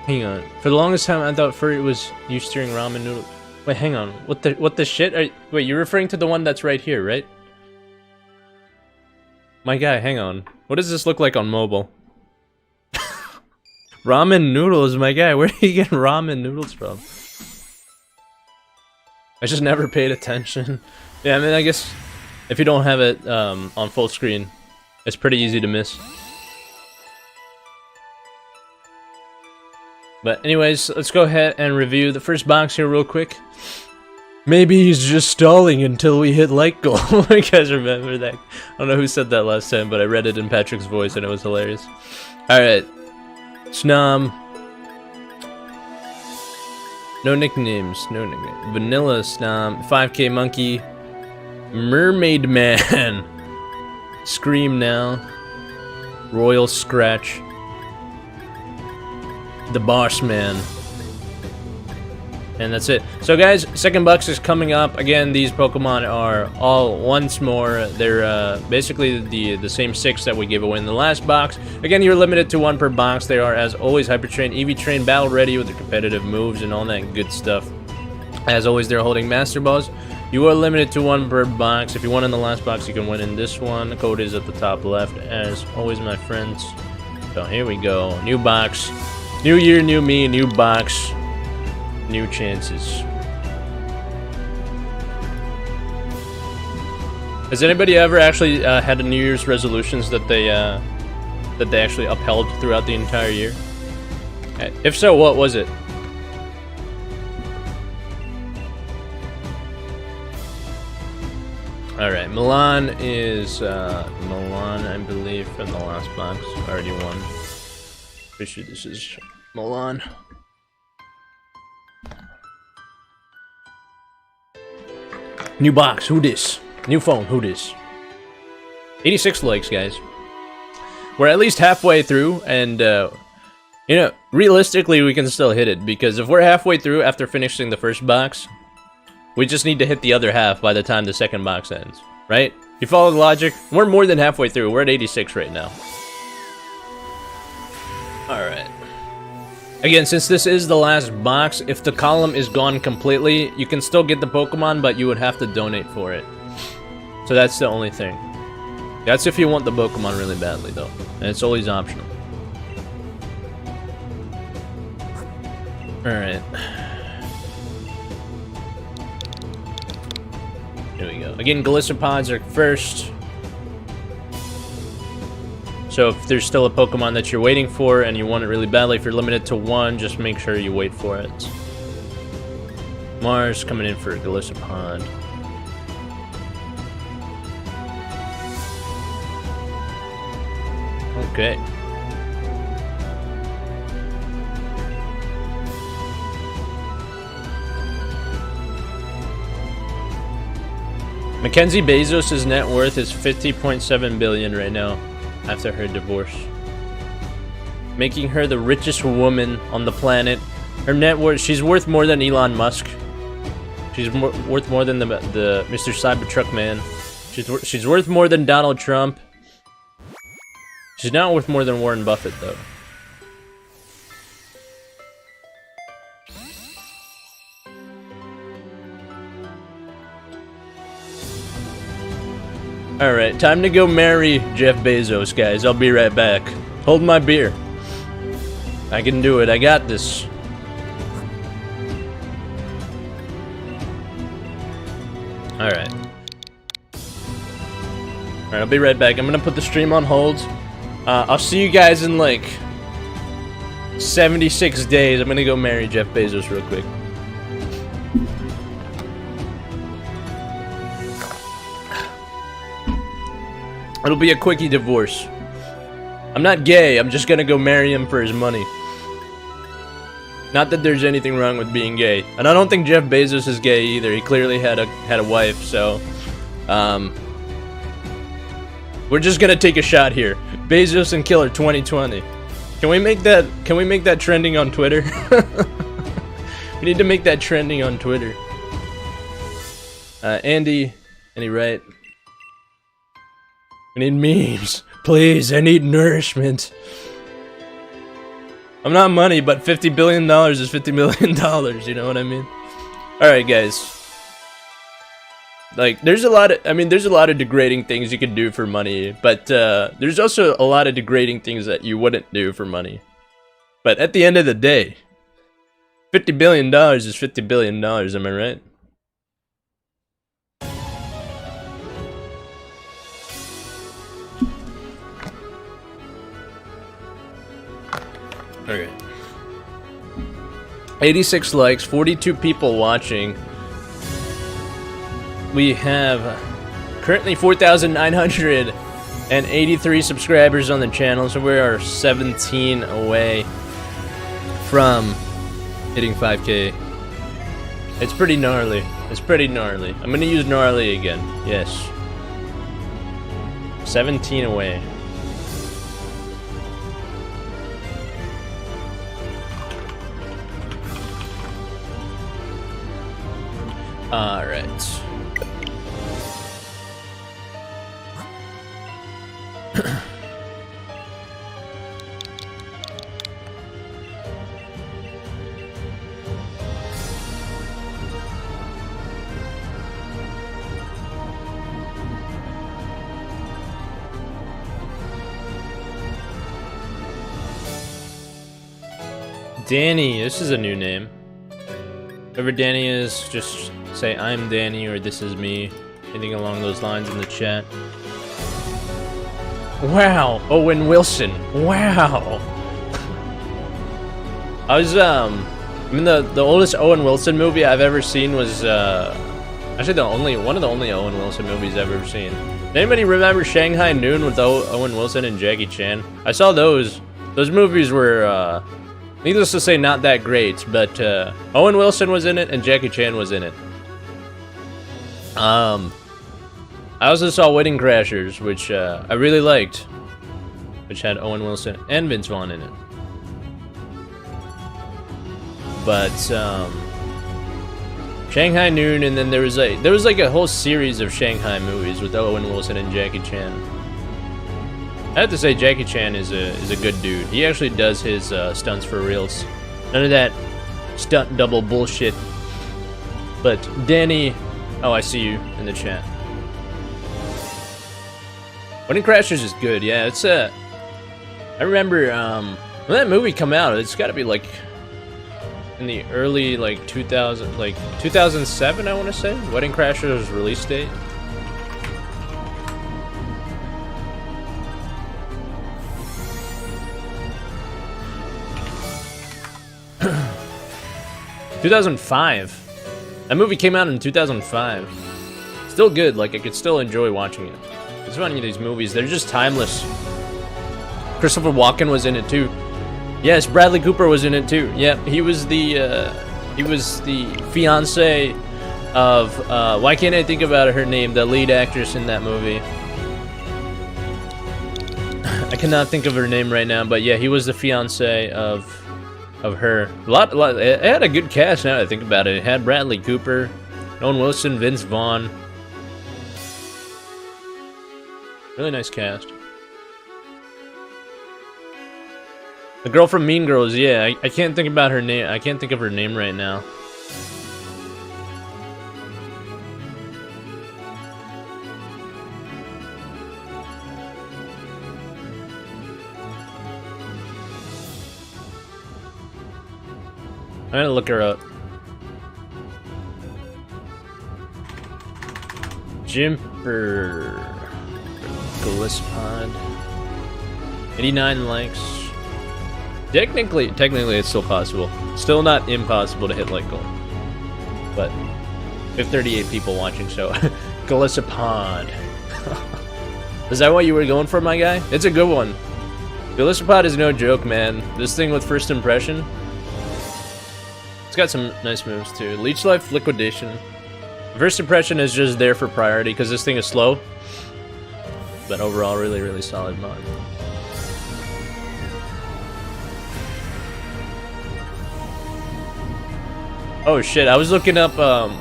Speaker 1: hang on. For the longest time, I thought Frit was you stirring ramen noodles. Wait, hang on. What the shit? Wait, you're referring to the one that's right here, right? My guy, hang on. What does this look like on mobile? Ramen noodles, my guy. Where are you getting ramen noodles from? I just never paid attention. Yeah, I mean, I guess if you don't have it on full screen, it's pretty easy to miss. But anyways, let's go ahead and review the first box here real quick. Maybe he's just stalling until we hit like goal. You guys remember that? I don't know who said that last time, but I read it in Patrick's voice and it was hilarious. Alright. Snom. No nicknames. No nicknames. Vanilla Snom. 5K Monkey. Mermaid Man. Scream Now. Royal Scratch. The Boss Man. And that's it. So guys, second box is coming up. Again, these Pokemon are all once more. They're basically the same 6 that we gave away in the last box. Again, you're limited to 1 per box. They are, as always, Hyper Train, EV Train, Battle Ready with their competitive moves and all that good stuff. As always, they're holding Master Balls. You are limited to 1 per box. If you won in the last box, you can win in this one. The code is at the top left, as always, my friends. So here we go. New box. New year, new me, new box. New chances. Has anybody ever actually had a New Year's resolutions that they actually upheld throughout the entire year? If so, what was it? All right, Milan is Milan, I believe, from the last box. Already won. Pretty sure this is Milan. New box, who dis? New phone, who dis? 86 likes, guys. We're at least halfway through, and, you know, realistically, we can still hit it, because if we're halfway through after finishing the first box, we just need to hit the other half by the time the second box ends, right? You follow the logic? We're more than halfway through. We're at 86 right now. Alright. Again, since this is the last box, if the column is gone completely, you can still get the Pokemon, but you would have to donate for it. So that's the only thing. That's if you want the Pokemon really badly, though. And it's always optional. Alright. Here we go. Again, Gallistopods are first. So if there's still a Pokemon that you're waiting for and you want it really badly, if you're limited to 1, just make sure you wait for it. Mars coming in for a Gallistopod. Okay. Mackenzie Bezos' net worth is 50.7 billion right now after her divorce, making her the richest woman on the planet. Her net worth, she's worth more than Elon Musk. She's worth more than the Mr. Cybertruck man. She's worth more than Donald Trump. She's not worth more than Warren Buffett, though. Alright, time to go marry Jeff Bezos, guys. I'll be right back. Hold my beer. I can do it. I got this. Alright. Alright, I'll be right back. I'm gonna put the stream on hold. I'll see you guys in like 76 days. I'm gonna go marry Jeff Bezos real quick. It'll be a quickie divorce. I'm not gay, I'm just gonna go marry him for his money. Not that there's anything wrong with being gay. And I don't think Jeff Bezos is gay either. He clearly had a wife, so we're just gonna take a shot here. Bezos and Killer 2020. Can we make that trending on Twitter? We need to make that trending on Twitter. Andy, right? I need memes. Please, I need nourishment. I'm not money, but $50 billion is $50 million, you know what I mean? Alright, guys. Like, there's a lot of degrading things you can do for money, but there's also a lot of degrading things that you wouldn't do for money. But at the end of the day, $50 billion is $50 billion, am I right? Okay. 86 likes, 42 people watching. We have currently 4,983 subscribers on the channel, so we are 17 away from hitting 5K. It's pretty gnarly. It's pretty gnarly. I'm gonna use gnarly again. Yes. 17 away. Alright. Danny, this is a new name. Whoever Danny is, just say I'm Danny or this is me. Anything along those lines in the chat. Wow, Owen Wilson. Wow. I mean the oldest Owen Wilson movie I've ever seen was actually one of the only Owen Wilson movies I've ever seen. Anybody remember Shanghai Noon with Owen Wilson and Jackie Chan? I saw those. Those movies were needless to say, not that great, but Owen Wilson was in it and Jackie Chan was in it. I also saw Wedding Crashers, which I really liked, which had Owen Wilson and Vince Vaughn in it. But Shanghai Noon, and then there was like a whole series of Shanghai movies with Owen Wilson and Jackie Chan. I have to say, Jackie Chan is a good dude. He actually does his stunts for reals. None of that stunt double bullshit. But Danny, oh, I see you in the chat. Wedding Crashers is good. Yeah, it's I remember when that movie come out. It's got to be like in the early 2000, 2007. I want to say Wedding Crashers release date. 2005. That movie came out in 2005. Still good, like I could still enjoy watching it. It's funny, these movies, they're just timeless. Christopher Walken was in it too. Yes, Bradley Cooper was in it too. Yeah, he was the fiance of why can't I think about her name? The lead actress in that movie. I cannot think of her name right now, but yeah, he was the fiance of her. A lot, it had a good cast now that I think about it. It had Bradley Cooper, Owen Wilson, Vince Vaughn. Really nice cast. The girl from Mean Girls, yeah, I can't think about her name. I can't think of her name right now. I'm gonna look her up. Jimper Glisspod. 89 likes. Technically it's still possible. Still not impossible to hit like goal. But we have 38 people watching, so Glisspod. Is that what you were going for, my guy? It's a good one. Glisspod is no joke, man. This thing with first impression. It's got some nice moves too. Leech Life, Liquidation. First impression is just there for priority because this thing is slow. But overall, really, really solid mod. Oh shit, I was looking up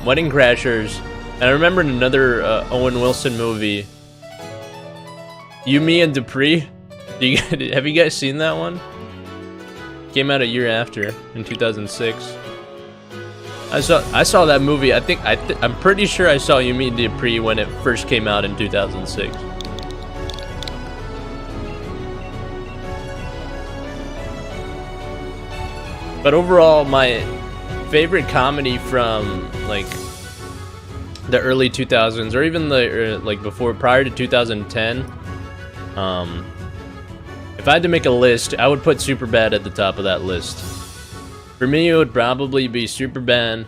Speaker 1: Wedding Crashers, and I remembered another Owen Wilson movie. You, Me, and Dupree. Have you guys seen that one? Came out a year after, in 2006. I saw that movie. I'm pretty sure I saw You, Me, and Dupree when it first came out in 2006. But overall, my favorite comedy from like the early 2000s, or even the prior to 2010. If I had to make a list, I would put Superbad at the top of that list. For me, it would probably be Superbad,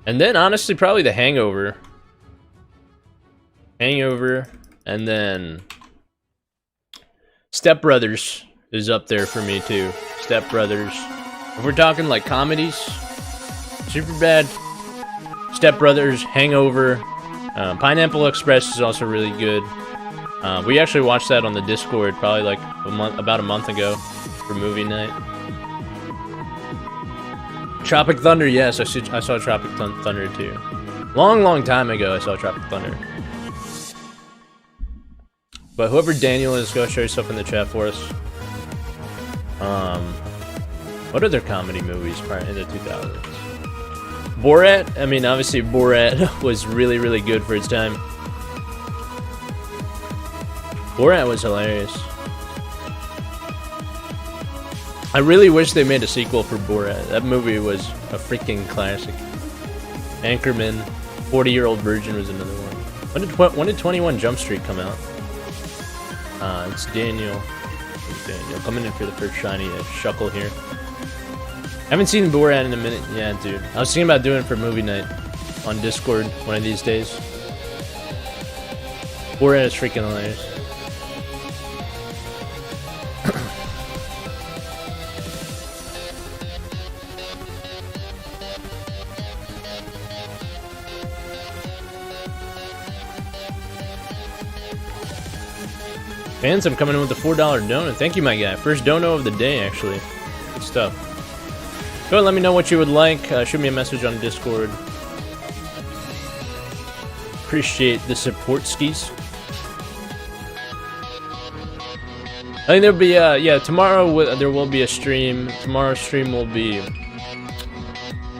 Speaker 1: and then honestly, probably The Hangover. And then Step Brothers is up there for me too. Step Brothers. If we're talking like comedies, Superbad, Step Brothers, Hangover, Pineapple Express is also really good. We actually watched that on the Discord probably like about a month ago for movie night. Tropic Thunder, yes, I saw Tropic Thunder too. Long time ago I saw Tropic Thunder. But whoever Daniel is, go show yourself in the chat for us. What other comedy movies in the 2000s? Borat? I mean, obviously Borat was really good for its time. Borat was hilarious. I really wish they made a sequel for Borat. That movie was a freaking classic. Anchorman, 40-Year-Old Virgin was another one. When did 21 Jump Street come out? It's Daniel. Daniel coming in for the first shiny Shuckle here. Haven't seen Borat in a minute. Yeah, dude. I was thinking about doing it for movie night on Discord one of these days. Borat is freaking hilarious. Fans, I'm coming in with a $4 donut. Thank you, my guy. First dono of the day, actually. Good stuff. Go ahead, let me know what you would like. Shoot me a message on Discord. Appreciate the support, skis. I think there'll be, yeah, tomorrow there will be a stream. Tomorrow's stream will be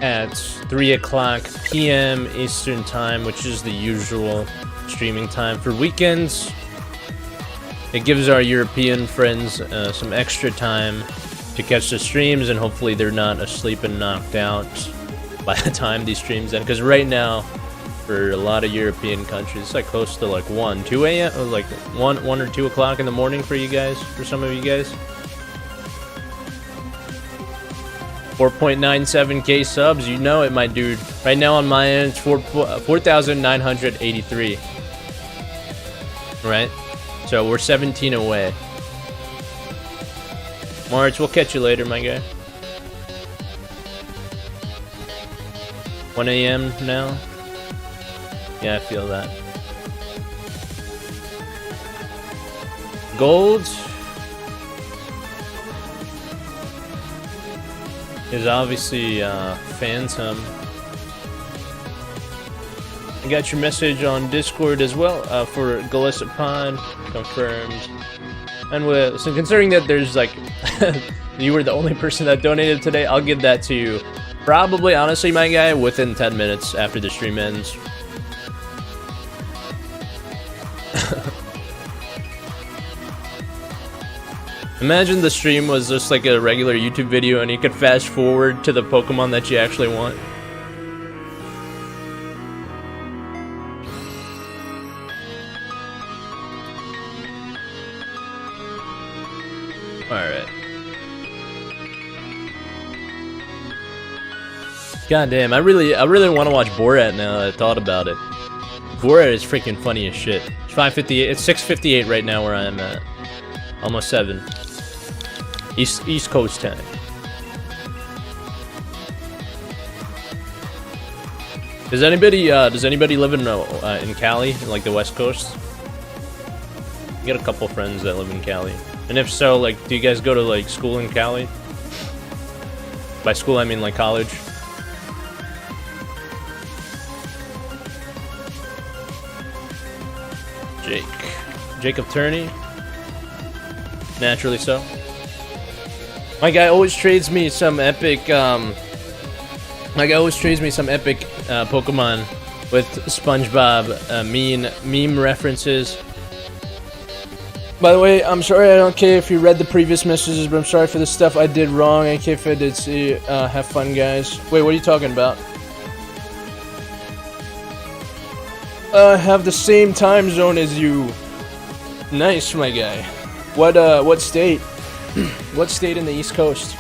Speaker 1: at 3 o'clock p.m. Eastern Time, which is the usual streaming time for weekends. It gives our European friends some extra time to catch the streams, and hopefully they're not asleep and knocked out by the time these streams end. Because right now, for a lot of European countries, it's like close to like 1, 2 a.m. or like 1 or 2 o'clock in the morning for you guys, for some of you guys. 4.97k subs, you know it, my dude. Right now on my end, it's 4,983. Right? So we're 17 away. March, we'll catch you later, my guy. 1 a.m. now? Yeah, I feel that. Gold is obviously Phantom. I got your message on Discord as well for Galissa Pod, confirmed. And so considering that there's like, you were the only person that donated today, I'll give that to you probably, honestly, my guy, within 10 minutes after the stream ends. Imagine the stream was just like a regular YouTube video and you could fast forward to the Pokemon that you actually want. Alright. God damn, I really want to watch Borat now that I thought about it. Borat is freaking funny as shit. It's 5:58. It's 6:58 right now where I am at. Almost 7. East Coast time. Does anybody live in Cali, like the West Coast? I got a couple friends that live in Cali. And if so, like, do you guys go to, like, school in Cali? By school, I mean, like, college. Jacob Turney. Naturally so. My guy always trades me some epic, Pokemon with SpongeBob meme references. By the way, I'm sorry, I don't care if you read the previous messages, but I'm sorry for the stuff I did wrong. I care if I did see. Have fun, guys. Wait, what are you talking about? Have the same time zone as you. Nice, my guy. What state? What state in the East Coast?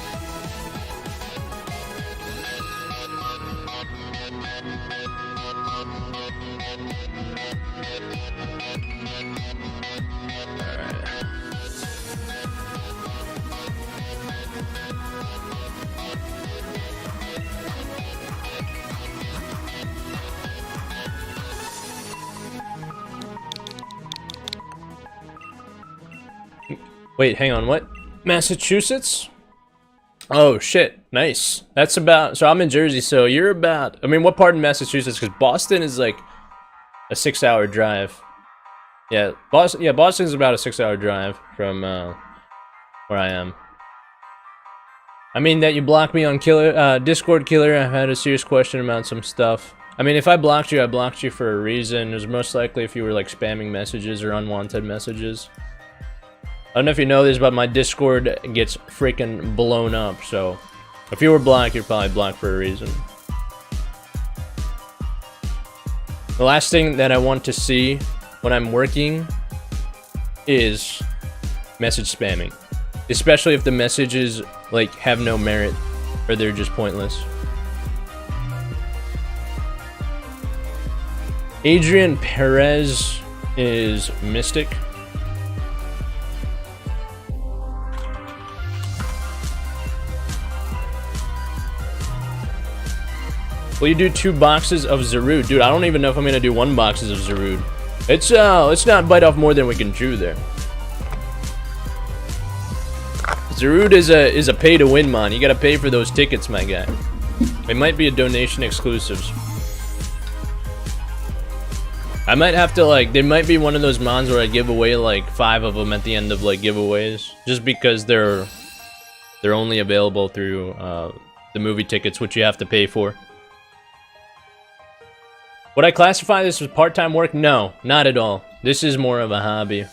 Speaker 1: Wait, hang on, what? Massachusetts? Oh shit, nice. That's about, so I'm in Jersey, so you're about, I mean, what part of Massachusetts? Because Boston is like a 6-hour drive. Yeah, Boston's about a 6-hour drive from where I am. I mean that you blocked me on Discord Killer. I've had a serious question about some stuff. I mean, if I blocked you, I blocked you for a reason. It was most likely if you were like spamming messages or unwanted messages. I don't know if you know this, but my Discord gets freaking blown up, so if you were blocked, you're probably blocked for a reason. The last thing that I want to see when I'm working is message spamming. Especially if the messages, like, have no merit, or they're just pointless. Adrian Perez is Mystic. Will you do 2 boxes of Zarude? Dude, I don't even know if I'm gonna do 1 box of Zarude. Let's not bite off more than we can chew there. Zarude is a pay to win, man. You gotta pay for those tickets, my guy. It might be a donation exclusives. I might have to, like, they might be one of those mons where I give away like 5 of them at the end of like giveaways, just because they're only available through the movie tickets, which you have to pay for. Would I classify this as part-time work? No, not at all. This is more of a hobby.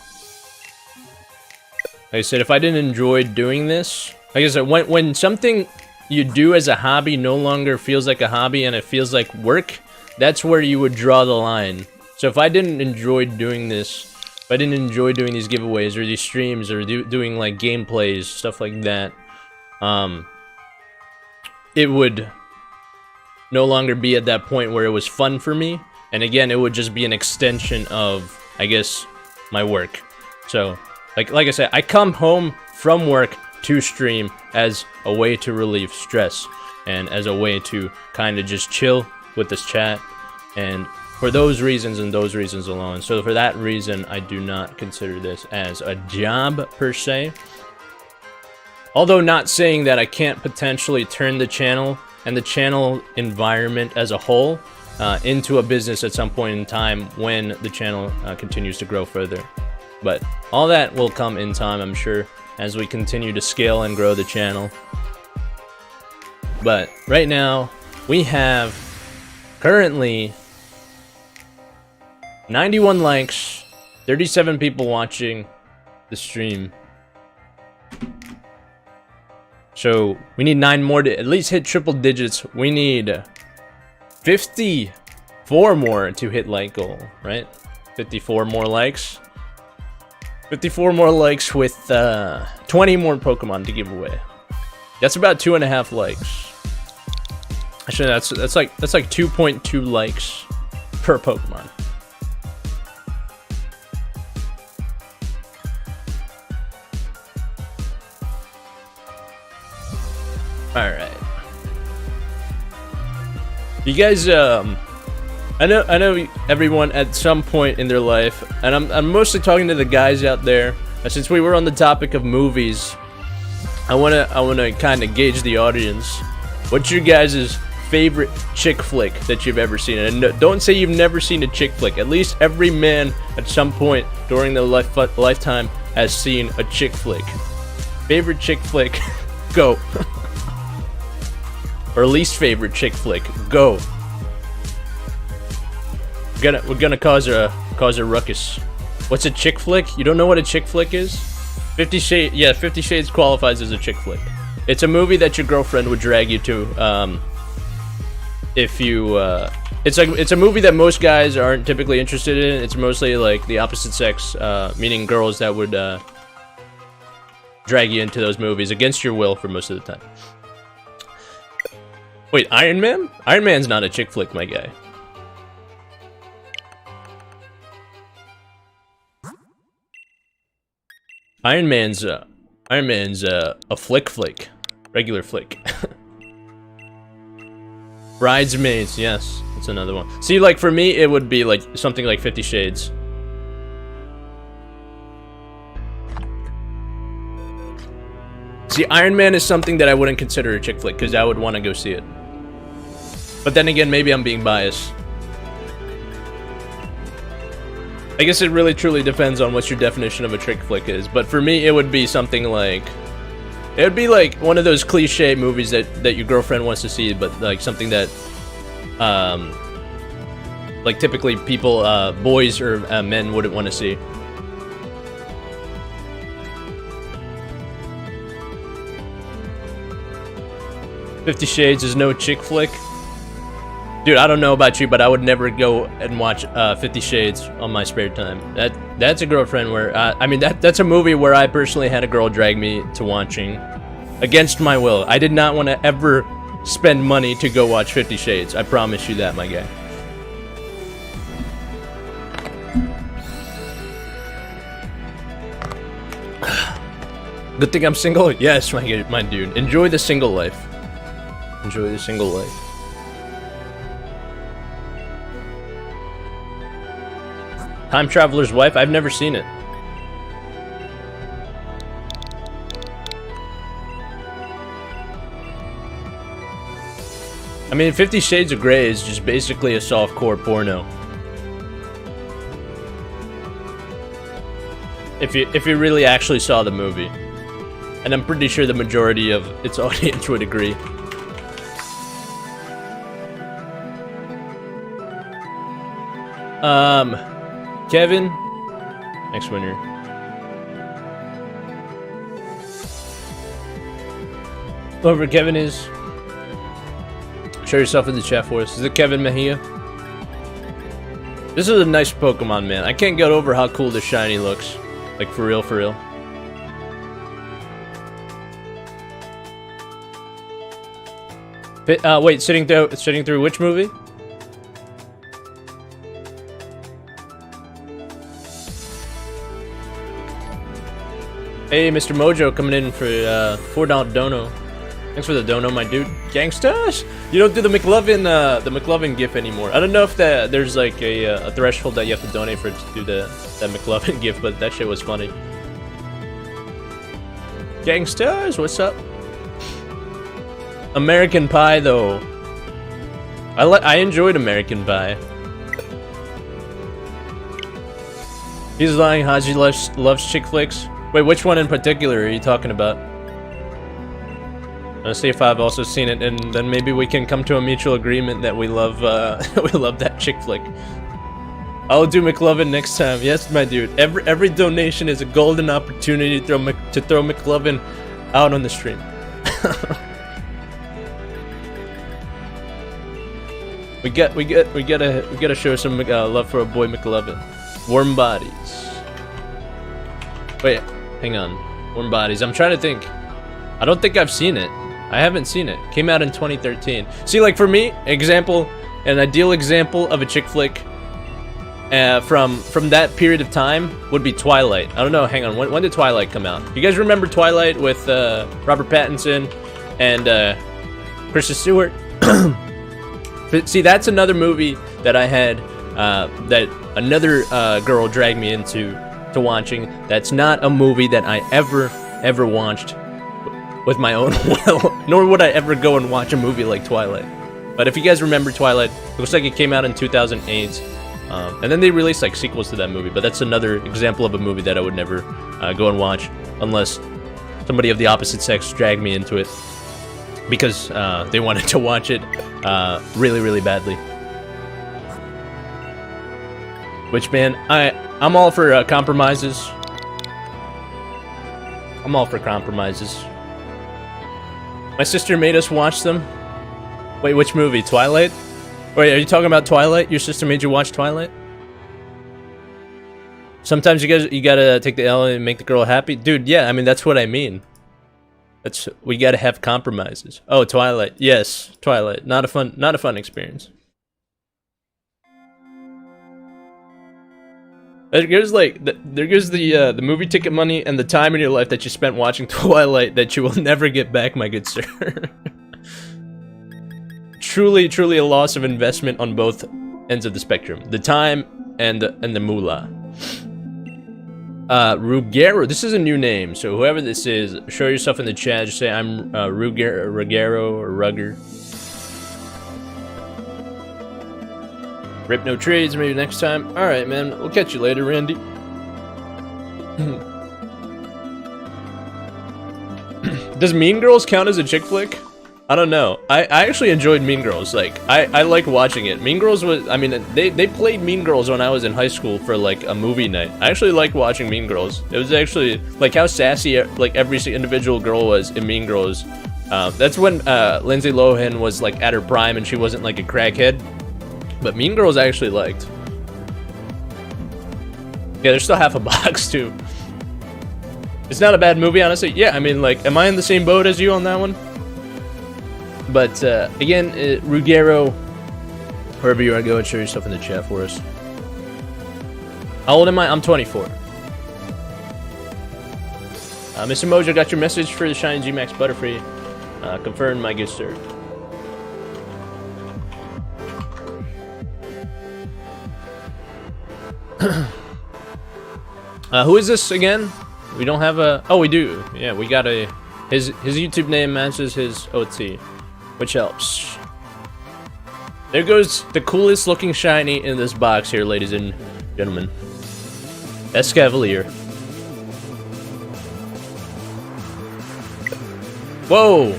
Speaker 1: Like I said, if I didn't enjoy doing this, like I said, when something you do as a hobby no longer feels like a hobby and it feels like work, that's where you would draw the line. So if I didn't enjoy doing this, if I didn't enjoy doing these giveaways or these streams or doing like gameplays, stuff like that, it would no longer be at that point where it was fun for me. And again, it would just be an extension of, I guess, my work. So, like I said, I come home from work to stream as a way to relieve stress and as a way to kind of just chill with this chat, and for those reasons and those reasons alone. So for that reason, I do not consider this as a job per se. Although not saying that I can't potentially turn the channel and the channel environment as a whole into a business at some point in time when the channel continues to grow further. But all that will come in time, I'm sure, as we continue to scale and grow the channel. But right now, we have currently 91 likes, 37 people watching the stream. So we need 9 more to at least hit triple digits. We need 54 more to hit like goal, right? 54 more likes. 54 more likes with 20 more Pokemon to give away. That's about 2.5 likes. Actually, that's like 2.2 likes per Pokemon. Alright. You guys, I know everyone at some point in their life, and I'm mostly talking to the guys out there, since we were on the topic of movies, I wanna kind of gauge the audience. What's your guys' favorite chick flick that you've ever seen? And don't say you've never seen a chick flick. At least every man at some point during their lifetime has seen a chick flick. Favorite chick flick, go. Or least favorite chick flick, go. We're gonna cause a ruckus. What's a chick flick? You don't know what a chick flick is? 50 Shades qualifies as a chick flick. It's a movie that your girlfriend would drag you to. If you, it's a movie that most guys aren't typically interested in. It's mostly like the opposite sex, meaning girls that would drag you into those movies against your will for most of the time. Wait, Iron Man? Iron Man's not a chick flick, my guy. Iron Man's a flick. Regular flick. Bridesmaids, yes. That's another one. See, like, for me, it would be, like, something like 50 Shades. See, Iron Man is something that I wouldn't consider a chick flick because I would want to go see it. But then again, maybe I'm being biased. I guess it really truly depends on what your definition of a chick flick is. But for me, it would be something like... It would be like one of those cliche movies that your girlfriend wants to see, but like something that... like typically people, boys or men wouldn't want to see. "50 Shades is no chick flick." Dude, I don't know about you, but I would never go and watch 50 Shades on my spare time. That's a girlfriend where I mean that's a movie where I personally had a girl drag me to watching against my will. I did not want to ever spend money to go watch 50 Shades. I promise you that, my guy. Good thing I'm single? Yes, my dude. Enjoy the single life. Enjoy the single life. Time Traveler's Wife? I've never seen it. I mean, 50 Shades of Grey is just basically a softcore porno. If you really actually saw the movie. And I'm pretty sure the majority of its audience would agree. Kevin, next winner. Whoever Kevin is, show yourself in the chat for us. Is it Kevin Mejia? This is a nice Pokemon, man. I can't get over how cool the shiny looks. Like, for real, for real. Wait, sitting through which movie? Hey, Mr. Mojo coming in for $4 dono. Thanks for the dono, my dude. Gangsters! You don't do the McLovin gif anymore. I don't know if there's like a threshold that you have to donate for it to do that McLovin gif, but that shit was funny. Gangsters, what's up? American Pie, though. I enjoyed American Pie. He's lying. Haji loves chick flicks. Wait, which one in particular are you talking about? Let's see if I've also seen it, and then maybe we can come to a mutual agreement that we love we love that chick flick. I'll do McLovin next time. Yes, my dude. Every donation is a golden opportunity to throw McLovin out on the stream. we gotta show some love for a boy McLovin. Warm Bodies. Wait, hang on. Warm Bodies. I'm trying to think. I don't think I've seen it. I haven't seen it. Came out in 2013. See, like for me, an ideal example of a chick flick from that period of time would be Twilight. I don't know. Hang on. When did Twilight come out? You guys remember Twilight with Robert Pattinson and Kristen Stewart? But see, that's another movie that I had that another girl dragged me into watching. That's not a movie that I ever watched with my own will, nor would I ever go and watch a movie like Twilight. But if you guys remember Twilight, it looks like it came out in 2008, and then they released like sequels to that movie. But that's another example of a movie that I would never go and watch unless somebody of the opposite sex dragged me into it because they wanted to watch it really badly. Which, man, I'm all for compromises. I'm all for compromises. My sister made us watch them. Wait, which movie? Twilight? Wait, are you talking about Twilight? Your sister made you watch Twilight? Sometimes you gotta take the L and make the girl happy? Dude, yeah, I mean, that's what I mean. We gotta have compromises. Oh, Twilight. Yes, Twilight. Not a fun experience. There goes the movie ticket money and the time in your life that you spent watching Twilight that you will never get back, my good sir. Truly a loss of investment on both ends of the spectrum. The time and the moolah. Ruggero. This is a new name, so whoever this is, show yourself in the chat. Just say I'm Ruggero or Rugger. Rip no trades, maybe next time. Alright, man. We'll catch you later, Randy. Does Mean Girls count as a chick flick? I don't know. I actually enjoyed Mean Girls. Like, I like watching it. Mean Girls was, I mean, they played Mean Girls when I was in high school for, like, a movie night. I actually liked watching Mean Girls. It was actually, like, how sassy, like, every individual girl was in Mean Girls. That's when Lindsay Lohan was, like, at her prime and she wasn't, like, a crackhead. But Mean Girls I actually liked. Yeah, there's still half a box, too. It's not a bad movie, honestly. Yeah, I mean, like, am I in the same boat as you on that one? But, again, Ruggero, wherever you are, go and show yourself in the chat for us. How old am I? I'm 24. Mr. Mojo, got your message for the Shiny G-Max Butterfree. Confirmed, my good sir. Who is this again? We don't have a... Oh, we do. Yeah, we got a... His YouTube name matches his OT, which helps. There goes the coolest looking shiny in this box here, ladies and gentlemen. Escavalier. Whoa!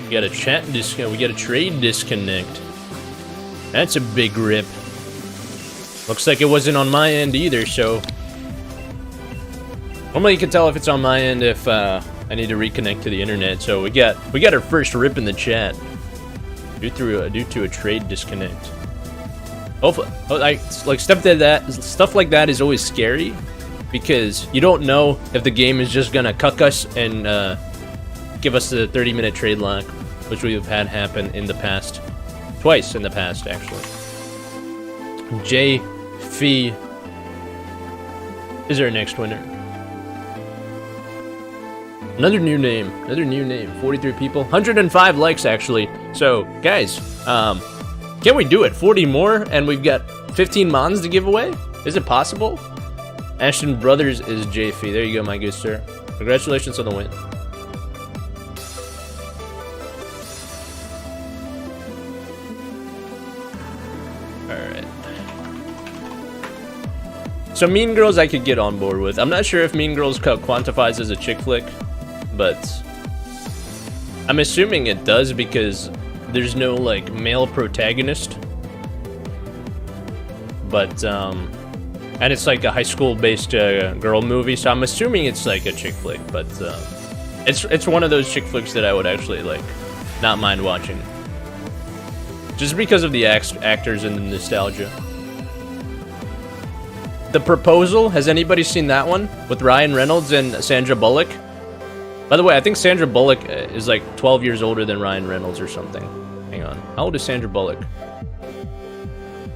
Speaker 1: We got a chat disconnect. We got a trade disconnect. That's a big rip. Looks like it wasn't on my end either, so... Normally you can tell if it's on my end if I need to reconnect to the internet. So we got our first rip in the chat due to a trade disconnect. Hopefully, like stuff like that is always scary because you don't know if the game is just gonna cuck us and give us the 30-minute trade lock, which we have had happen in the past, twice in the past actually. J Fee is our next winner. Another new name, 43 people, 105 likes actually. So guys, can we do it? 40 more and we've got 15 Mons to give away? Is it possible? Ashton Brothers is JF. There you go, my good sir. Congratulations on the win. Alright. So Mean Girls I could get on board with. I'm not sure if Mean Girls quantifies as a chick flick, but I'm assuming it does because there's no like male protagonist. But and it's like a high school based girl movie, so I'm assuming it's like a chick flick, but it's one of those chick flicks that I would actually like not mind watching. Just because of the actors and the nostalgia. The Proposal, has anybody seen that one? With Ryan Reynolds and Sandra Bullock? By the way, I think Sandra Bullock is like 12 years older than Ryan Reynolds or something. Hang on. How old is Sandra Bullock?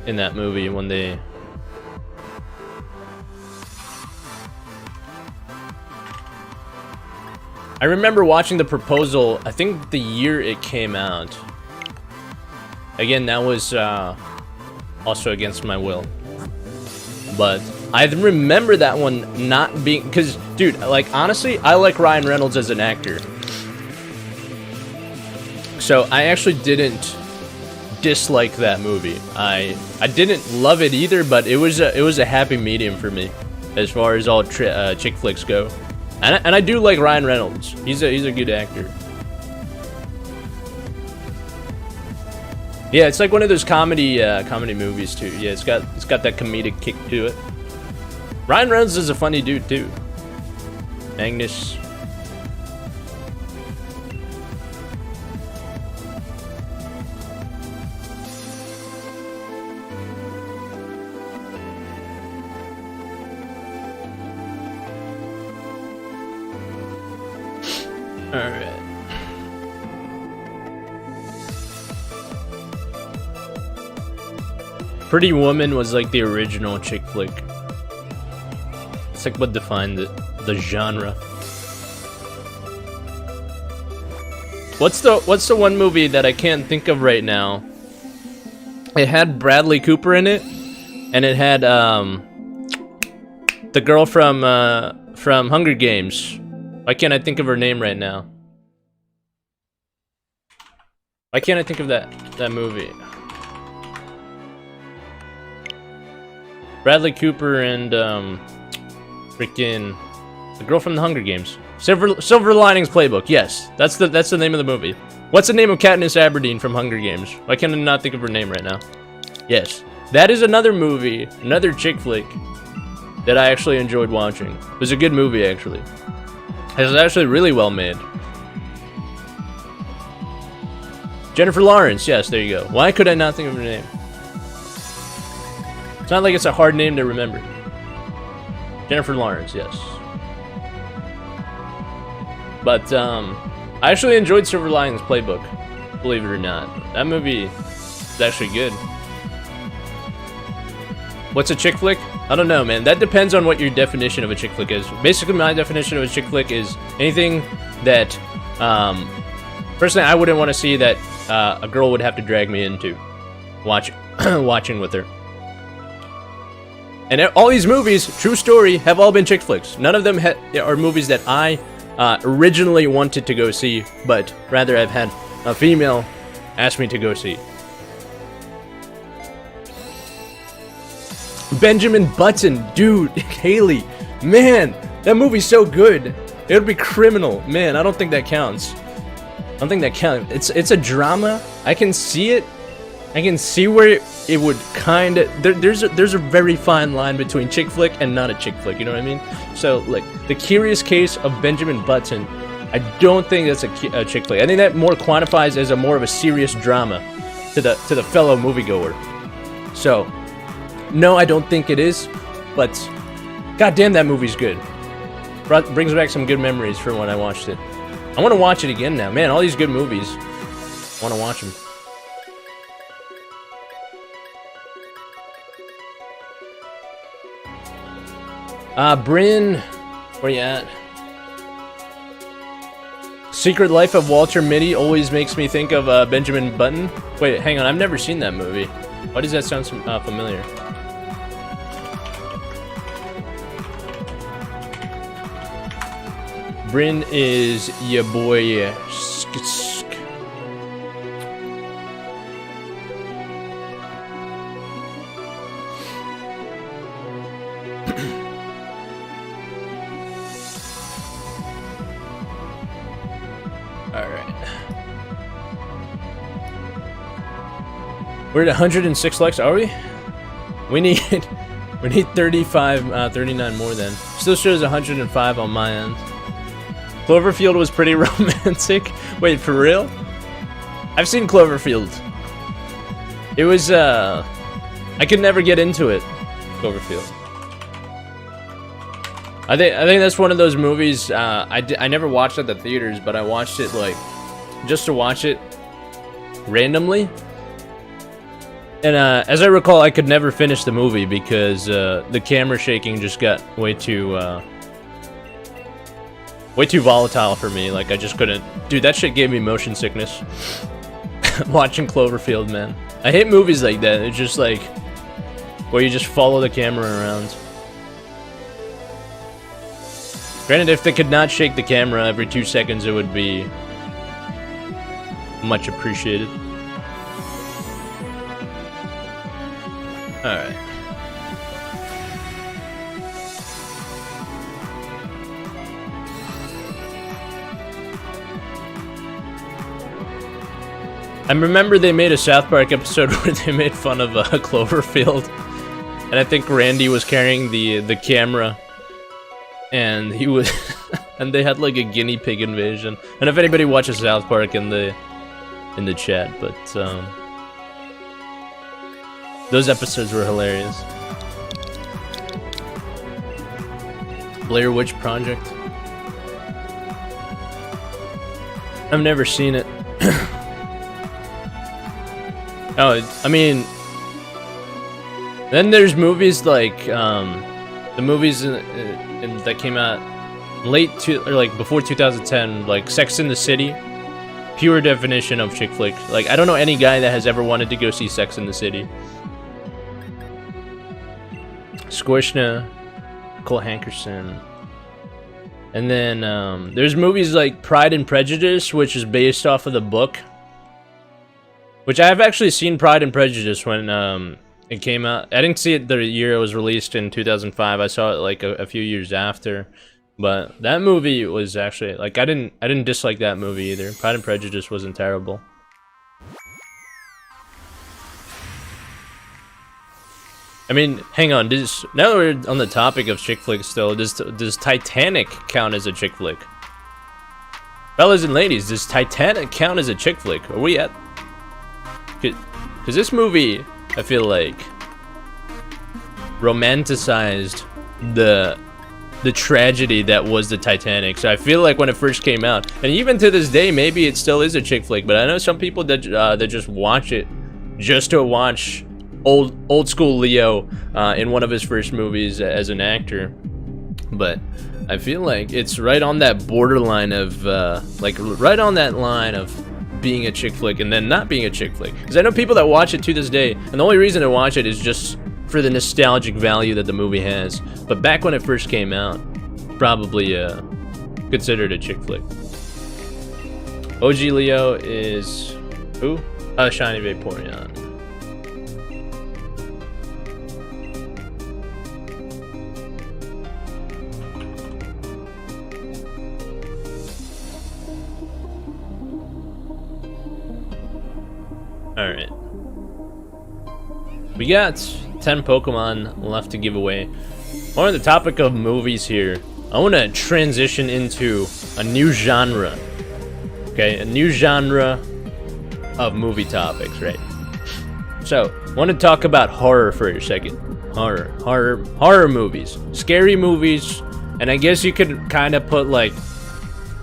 Speaker 1: In that movie when they... I remember watching The Proposal, I think the year it came out. Again, that was also against my will. But I remember that one not being... Because, dude, like, honestly, I like Ryan Reynolds as an actor. So I actually didn't dislike that movie. I didn't love it either, but it was a happy medium for me as far as all chick flicks go. And I do like Ryan Reynolds. He's a good actor. Yeah, it's like one of those comedy movies too. Yeah, it's got that comedic kick to it. Ryan Reynolds is a funny dude too. Magnus. All right. Pretty Woman was like the original chick flick. It's like what defined the genre. What's the one movie that I can't think of right now? It had Bradley Cooper in it, and it had The girl from Hunger Games. Why can't I think of her name right now? Why can't I think of that movie? Bradley Cooper and freaking the girl from the Hunger Games. Silver Linings Playbook. Yes, that's the name of the movie. What's the name of Katniss Everdeen from Hunger Games? Why can't I not think of her name right now? Yes, that is another movie, another chick flick that I actually enjoyed watching. It was a good movie, actually. It was actually really well made. Jennifer Lawrence, yes, there you go. Why could I not think of her name? It's not like it's a hard name to remember. Jennifer Lawrence, yes. But, I actually enjoyed Silver Linings Playbook, believe it or not. That movie is actually good. What's a chick flick? I don't know, man. That depends on what your definition of a chick flick is. Basically, my definition of a chick flick is anything that, personally, I wouldn't want to see that a girl would have to drag me into watching with her. And all these movies, true story, have all been chick flicks. None of them are movies that I originally wanted to go see, but rather I've had a female ask me to go see. Benjamin Button, dude, Haley, man, that movie's so good. It would be criminal, man. I don't think that counts. I don't think that counts. It's a drama. I can see it. I can see where it would kind of... There's a very fine line between chick flick and not a chick flick, you know what I mean? So, like, The Curious Case of Benjamin Button, I don't think that's a chick flick. I think that more quantifies as more of a serious drama to the fellow moviegoer. So, no, I don't think it is, but goddamn, that movie's good. Brings back some good memories from when I watched it. I want to watch it again now. Man, all these good movies. I want to watch them. Bryn, where you at? Secret Life of Walter Mitty always makes me think of Benjamin Button. Wait, hang on, I've never seen that movie. Why does that sound familiar? Bryn is your boy. We're at 106 likes, are we? We need 35, 39 more then. Still shows 105 on my end. Cloverfield was pretty romantic. Wait, for real? I've seen Cloverfield. It was, I could never get into it, Cloverfield. I think that's one of those movies, I never watched at the theaters, but I watched it, like, just to watch it randomly. And as I recall, I could never finish the movie because the camera shaking just got way too volatile for me. Like, I just couldn't. Dude, that shit gave me motion sickness. Watching Cloverfield, man. I hate movies like that. It's just like where you just follow the camera around. Granted, if they could not shake the camera every 2 seconds, it would be much appreciated. Alright. I remember they made a South Park episode where they made fun of Cloverfield. And I think Randy was carrying the camera. And he was... and they had like a guinea pig invasion. And if anybody watches South Park in the chat, but those episodes were hilarious. Blair Witch Project. I've never seen it. Oh, I mean, then there's movies like the movies that came out before 2010, like Sex and the City. Pure definition of chick flick. Like, I don't know any guy that has ever wanted to go see Sex and the City. Squishna, Cole Hankerson. And then there's movies like Pride and Prejudice, which is based off of the book. Which I've actually seen Pride and Prejudice when it came out. I didn't see it the year it was released in 2005. I saw it like a few years after. But that movie was actually like I didn't dislike that movie either. Pride and Prejudice wasn't terrible. I mean, hang on. Now that we're on the topic of chick flicks, still, does Titanic count as a chick flick? Fellas and ladies, does Titanic count as a chick flick? Are we at? Because this movie, I feel like, romanticized the tragedy that was the Titanic. So I feel like when it first came out, and even to this day, maybe it still is a chick flick. But I know some people that just watch it just to watch old school Leo in one of his first movies as an actor. But I feel like it's right on that borderline of like right on that line of being a chick flick and then not being a chick flick. Because I know people that watch it to this day, and the only reason to watch it is just for the nostalgic value that the movie has. But back when it first came out, probably considered a chick flick. OG Leo is who? Shiny Vaporeon. Alright. We got 10 Pokemon left to give away. On the topic of movies here, I want to transition into a new genre. Okay, a new genre of movie topics, right? So, I want to talk about horror for a second. Horror movies. Scary movies, and I guess you could kind of put like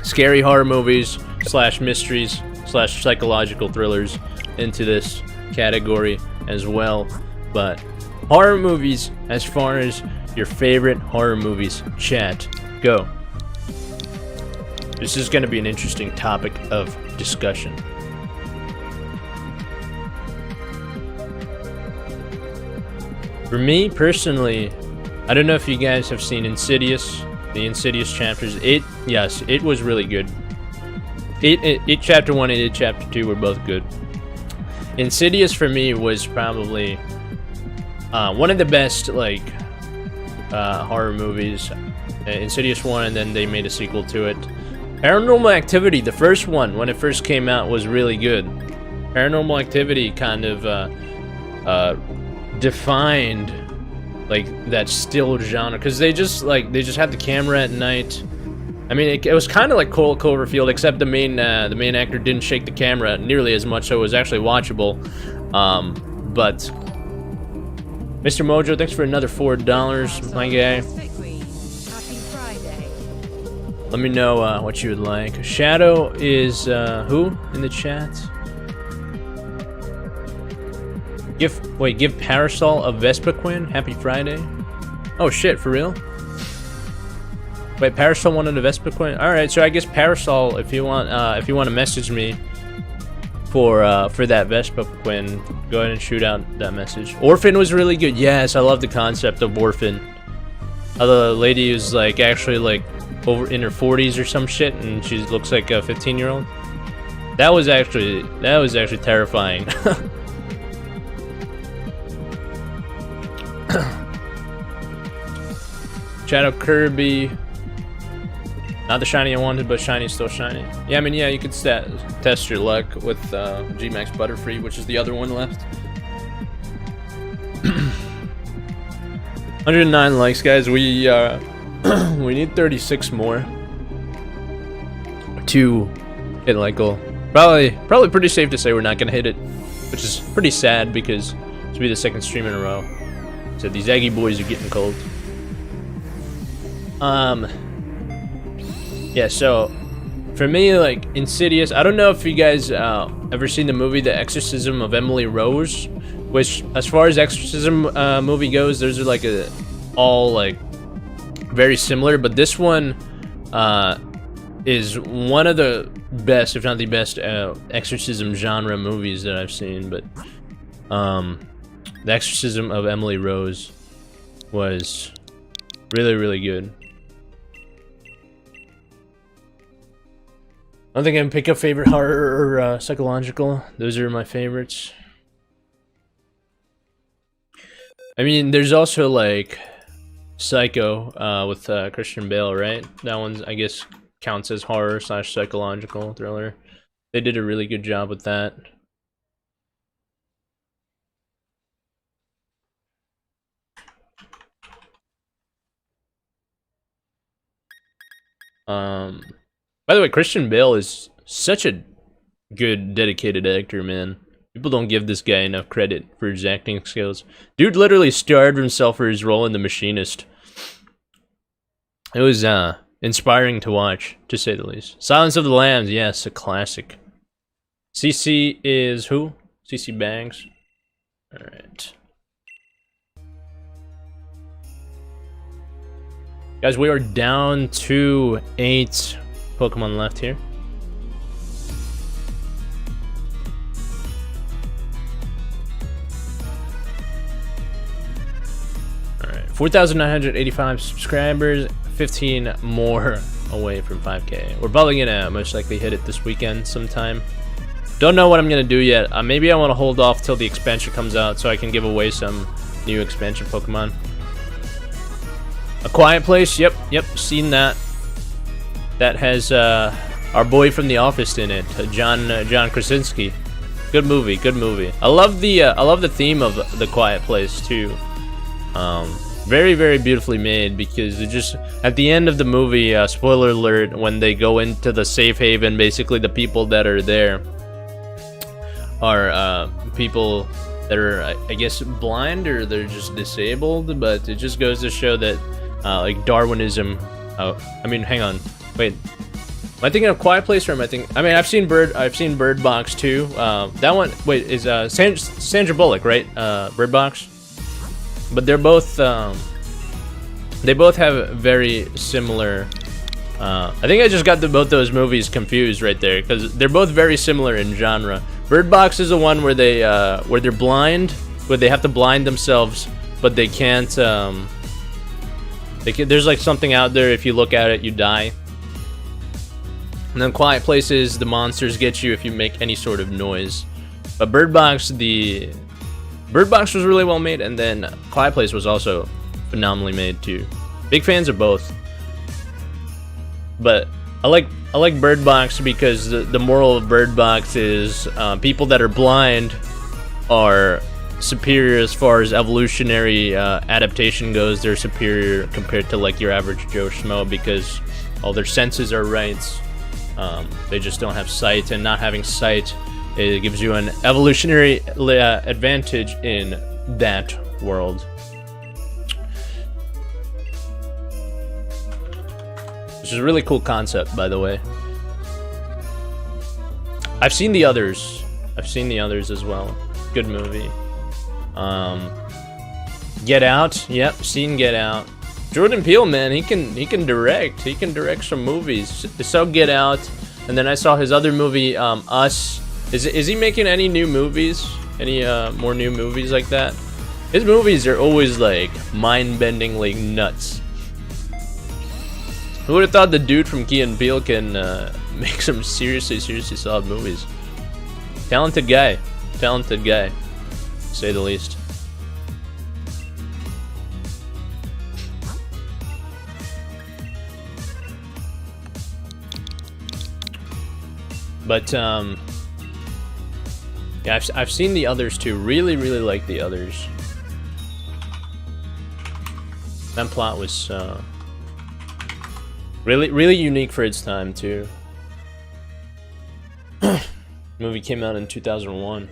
Speaker 1: scary horror movies / mysteries / psychological thrillers into this category as well. But horror movies, as far as your favorite horror movies, chat, go. This is going to be an interesting topic of discussion. For me personally, I don't know if you guys have seen Insidious, the Insidious chapters. It was really good. It chapter 1 and It chapter 2 were both good. Insidious for me was probably one of the best like horror movies. Insidious 1, and then they made a sequel to it. Paranormal Activity, the first one when it first came out, was really good. Paranormal Activity kind of defined like that still genre, because they just had the camera at night. I mean, it was kind of like Cloverfield, except the main actor didn't shake the camera nearly as much, so it was actually watchable. But Mr. Mojo, thanks for another $4, my guy. Let me know what you would like. Shadow is who in the chat? Give Parasol a Vespiquen. Happy Friday. Oh shit, for real? Wait, Parasol wanted a Vespiquen? Alright, so I guess Parasol, if you want to message me for that Vespiquen, go ahead and shoot out that message. Orphan was really good. Yes, I love the concept of Orphan. The lady who's like actually like over in her 40s or some shit, and she looks like a 15-year-old. That was actually terrifying. Shadow Kirby. Not the shiny I wanted, but shiny is still shiny. Yeah, I mean, yeah, you could test your luck with G-Max Butterfree, which is the other one left. 109 likes, guys. We we need 36 more to hit like goal. Probably pretty safe to say we're not gonna hit it, which is pretty sad because this will be the second stream in a row. So these Aggie boys are getting cold. Yeah, so for me, like Insidious, I don't know if you guys ever seen the movie The Exorcism of Emily Rose, which, as far as exorcism movie goes, those are like all like very similar, but this one is one of the best, if not the best, exorcism genre movies that I've seen. But The Exorcism of Emily Rose was Really, really good. I don't think I can pick up favorite horror or psychological. Those are my favorites. I mean, there's also like Psycho with Christian Bale, right? That one's, I guess, counts as horror / psychological thriller. They did a really good job with that. By the way, Christian Bale is such a good, dedicated actor, man. People don't give this guy enough credit for his acting skills. Dude literally starved himself for his role in The Machinist. It was inspiring to watch, to say the least. Silence of the Lambs, yes, a classic. CC is who? CC Bangs. Alright. Guys, we are down to 8 Pokemon left here. Alright, 4,985 subscribers, 15 more away from 5K. We're probably gonna most likely hit it this weekend sometime. Don't know what I'm gonna do yet. Maybe I want to hold off till the expansion comes out so I can give away some new expansion Pokemon. A Quiet Place, yep, seen that. That has our boy from The Office in it, John Krasinski. Good movie, good movie. I love the theme of The Quiet Place too. Very, very beautifully made, because it just at the end of the movie, spoiler alert, when they go into the safe haven, basically the people that are there are people that are, I guess, blind, or they're just disabled. But it just goes to show that like Darwinism. I mean, hang on, wait. Am I thinking of Quiet Place, or am I thinking? I mean, I've seen Bird Box too. That one, wait, is Sandra Bullock, right? Bird Box. But they're both. They both have very similar. I think I just got both those movies confused right there, because they're both very similar in genre. Bird Box is the one where they're blind, where they have to blind themselves, but they can't. There's like something out there. If you look at it, you die. And then Quiet Place is the monsters get you if you make any sort of noise. But Bird Box was really well made, and then Quiet Place was also phenomenally made too. Big fans of both. But I like Bird Box because the moral of Bird Box is people that are blind are superior as far as evolutionary adaptation goes. They're superior compared to like your average Joe Schmo, because all their senses are right. They just don't have sight, and not having sight, it gives you an evolutionary advantage in that world. Which is a really cool concept, by the way. I've seen the others. As well. Good movie. Get Out. Yep, seen Get Out. Jordan Peele, man, he can direct. He can direct some movies. So Get Out, and then I saw his other movie, Us. Is he making any new movies? Any more new movies like that? His movies are always like mind-bendingly nuts. Who would have thought the dude from Key and Peele can make some seriously solid movies? Talented guy, to say the least. But yeah, I've seen the others too. Really like the others. That plot was really unique for its time too. Movie came out in 2001.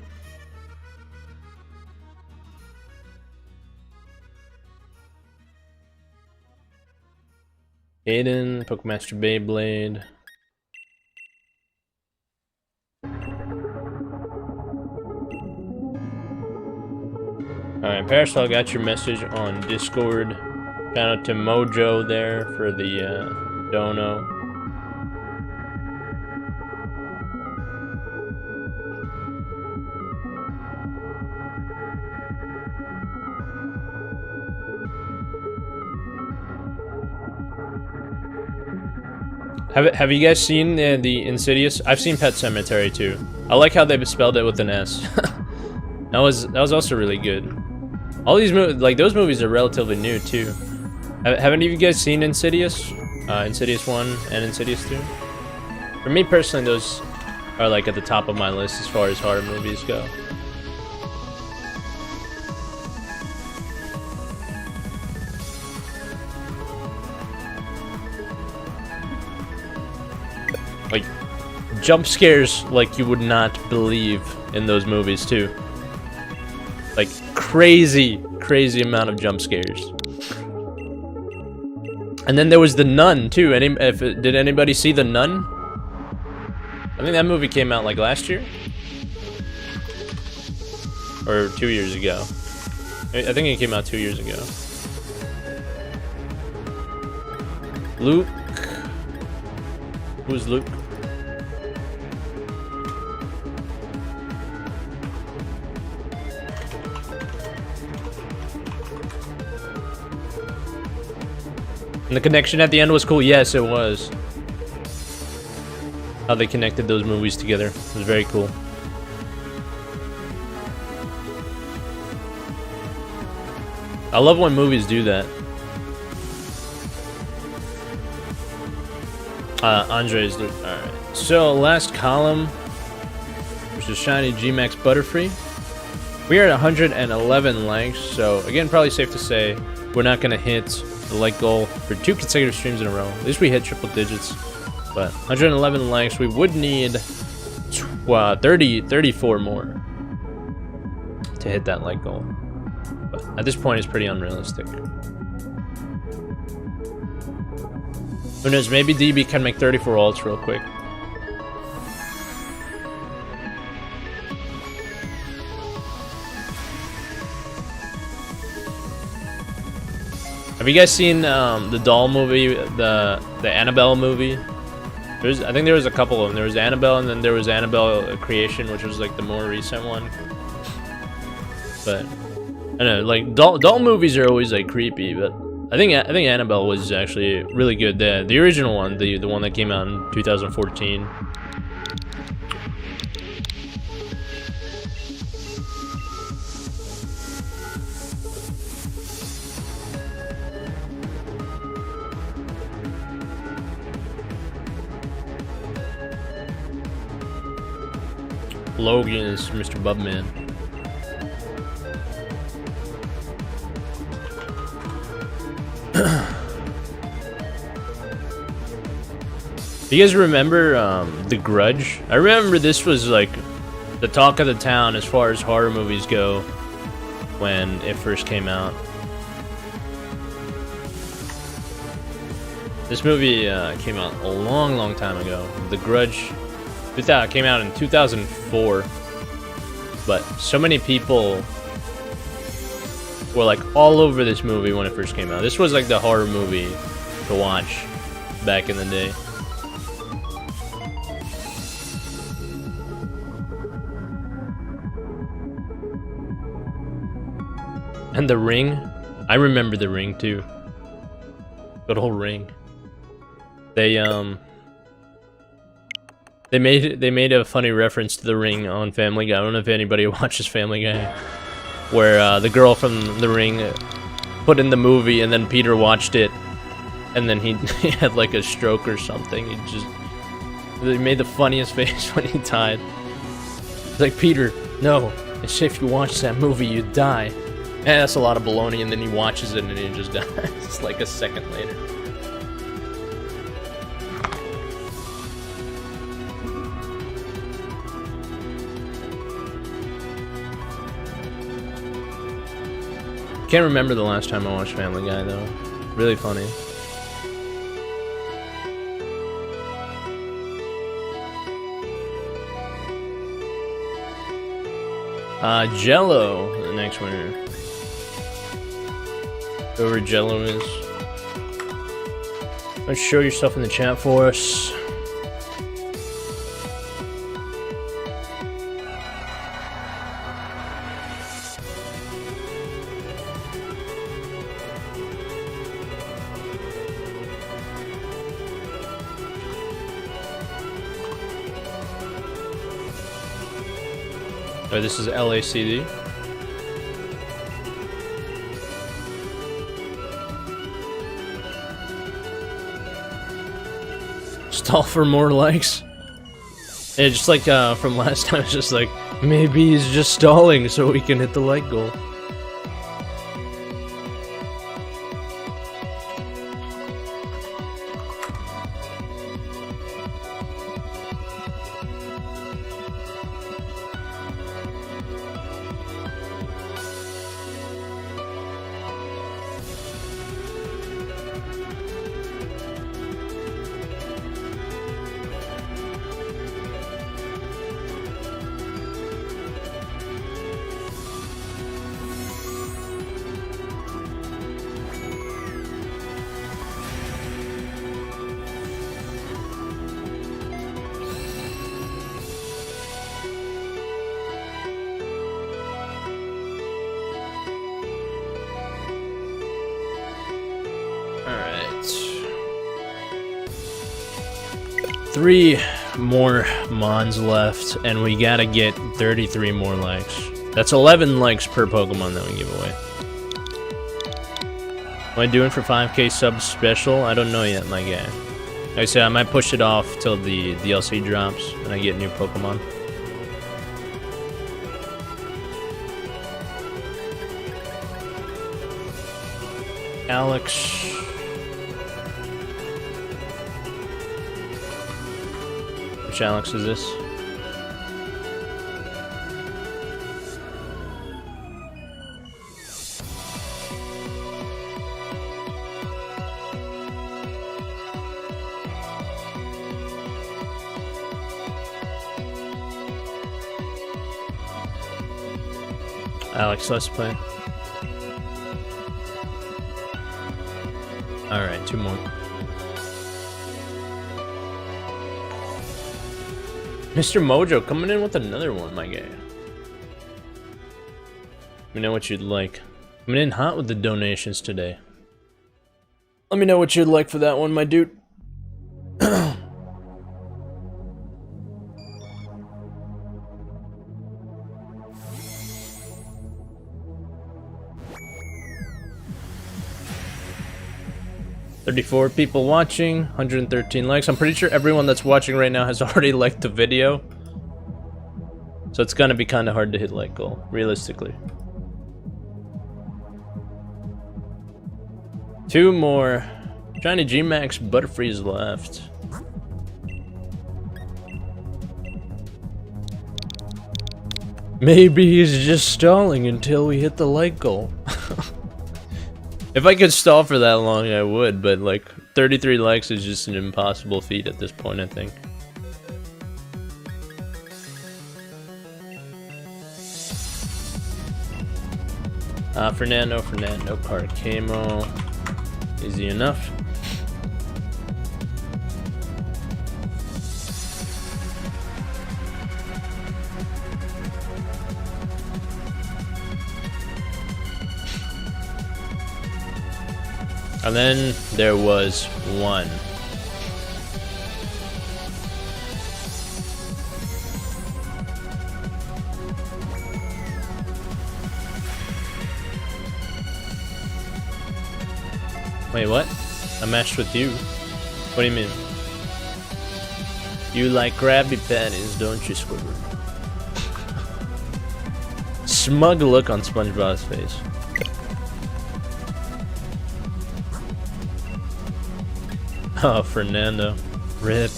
Speaker 1: Aiden, Pokemaster Beyblade. Alright, Parasol, got your message on Discord. Shout out to Mojo there for the dono. Have you guys seen the Insidious? I've seen Pet Sematary too. I like how they spelled it with an S. that was also really good. All these movies, like those movies, are relatively new too. Have any of you guys seen Insidious? Insidious 1 and Insidious 2? For me personally, those are like at the top of my list as far as horror movies go. Like, jump scares like you would not believe in those movies too. Like, crazy amount of jump scares. And then there was The Nun too. Did anybody see The Nun? I think that movie came out like last year? Or 2 years ago. I think it came out 2 years ago. Luke? Who's Luke? And the connection at the end was cool. Yes, it was. How they connected those movies together. It was very cool. I love when movies do that. Andre's Luke. Alright. So, last column, which is Shiny G-Max Butterfree. We are at 111 likes, so again, probably safe to say we're not going to hit the like goal for 2 consecutive streams in a row. At least we hit triple digits. But 111 likes, we would need 34 more to hit that like goal. But at this point, it's pretty unrealistic. Who knows, maybe DB can make 34 ults real quick. Have you guys seen the doll movie, the Annabelle movie? I think there was a couple of them. There was Annabelle, and then there was Annabelle Creation, which was like the more recent one. But I don't know, like doll movies are always like creepy, but I think Annabelle was actually really good. The original one, the one that came out in 2014. Logan is Mr. Bubman. Do you guys remember The Grudge? I remember this was like the talk of the town as far as horror movies go when it first came out. This movie came out a long time ago. The Grudge came out in 2004, but so many people were like all over this movie when it first came out. This was like the horror movie to watch back in the day. And The Ring, I remember The Ring too. Good old Ring. They made a funny reference to The Ring on Family Guy. I don't know if anybody watches Family Guy, where the girl from The Ring put in the movie, and then Peter watched it, and then he had like a stroke or something. They made the funniest face when he died. It's like, Peter, no, it's if you watch that movie, you die. And that's a lot of baloney, and then he watches it and he just dies. It's like a second later. Can't remember the last time I watched Family Guy though. Really funny. Jello, the next winner. Whoever Jello is. Let's show yourself in the chat for us. Oh, this is LACD. Stall for more likes. Yeah, just like from last time, it's just like, maybe he's just stalling so we can hit the like goal. Three more Mons left, and we gotta get 33 more likes. That's 11 likes per Pokemon that we give away. Am I doing for 5k subs special? I don't know yet, my guy. Like I said, I might push it off till the DLC drops and I get new Pokemon. Alex. Which Alex is this? Alex, let's play. Alright, two more. Mr. Mojo coming in with another one, my guy. Let me know what you'd like. Coming in hot with the donations today. Let me know what you'd like for that one, my dude. 34 people watching, 113 likes. I'm pretty sure everyone that's watching right now has already liked the video. So it's gonna be kind of hard to hit like goal, realistically. Two more. Shiny G-Max Butterfree's left. Maybe he's just stalling until we hit the like goal. If I could stall for that long, I would, but like 33 likes is just an impossible feat at this point, I think. Fernando, Carcamo. Easy enough. And then there was one. Wait, what? I matched with you. What do you mean? You like Krabby Patties, don't you, Squidward? Smug look on SpongeBob's face. Oh, Fernando. Rip.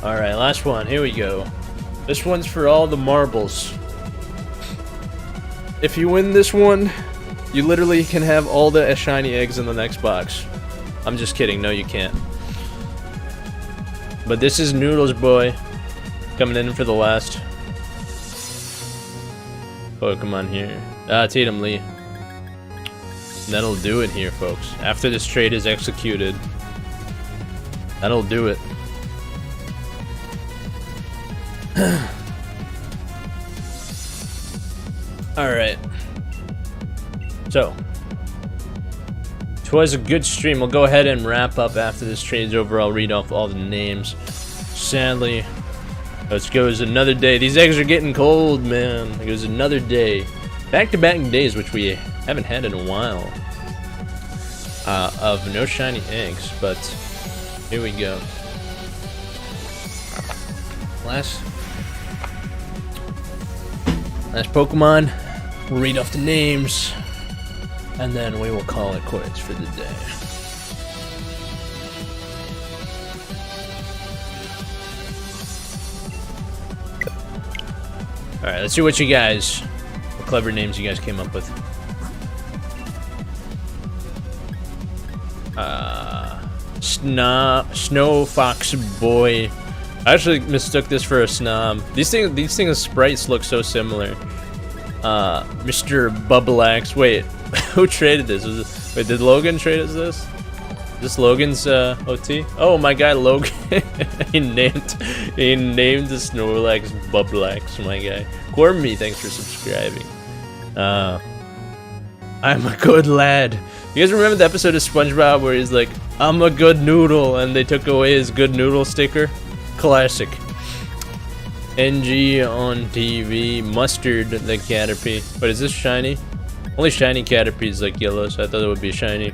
Speaker 1: Alright, last one. Here we go. This one's for all the marbles. If you win this one, you literally can have all the shiny eggs in the next box. I'm just kidding. No, you can't. But this is Noodles Boy coming in for the last Pokemon here. Tatum Lee. That'll do it here, folks. After this trade is executed, that'll do it. Alright. So, it was a good stream. We'll go ahead and wrap up after this trade's over. I'll read off all the names. Sadly, Let's goes another day. These eggs are getting cold, man. It goes another day. Back-to-back days, which we haven't had in a while. Of no shiny eggs, but here we go. Last Pokemon. We'll read off the names, and then we will call it quits for the day. Alright, let's see what clever names you guys came up with. Snow Fox Boy. I actually mistook this for a Snob. These things sprites look so similar. Mr. Bubbleax. Wait, who traded this? Wait, did Logan trade us this? Is this Logan's OT? Oh, my guy Logan. he named the Snorlax Bubbleax, my guy. Cormy, thanks for subscribing. I'm a good lad. You guys remember the episode of SpongeBob where he's like, I'm a good noodle, and they took away his good noodle sticker? Classic. NG on TV. Mustard the Caterpie. But is this shiny? Only shiny Caterpie is like yellow, so I thought it would be shiny.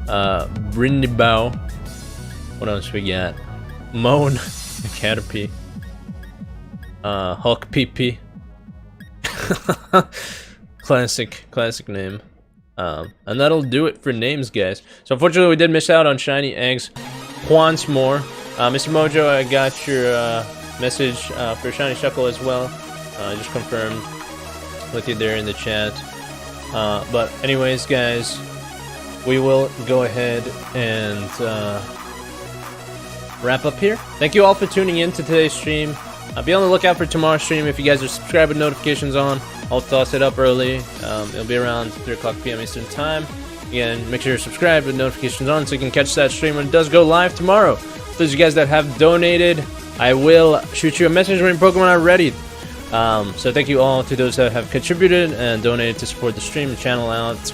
Speaker 1: Brindibao. What else we got? Moan the Caterpie. Hulk PP. Classic name. And that'll do it for names, guys. So unfortunately we did miss out on shiny eggs once more. Mr. Mojo, I got your message for shiny Shuckle as well. I just confirmed with you there in the chat. But anyways, guys, we will go ahead and wrap up here. Thank you all for tuning in to today's stream. Be on the lookout for tomorrow's stream. If you guys are subscribed with notifications on, I'll toss it up early. It'll be around 3 o'clock p.m. Eastern Time. Again, make sure you're subscribed with notifications on so you can catch that stream when it does go live tomorrow. For those of you guys that have donated, I will shoot you a message when your Pokemon are ready. So thank you all to those that have contributed and donated to support the stream and channel out.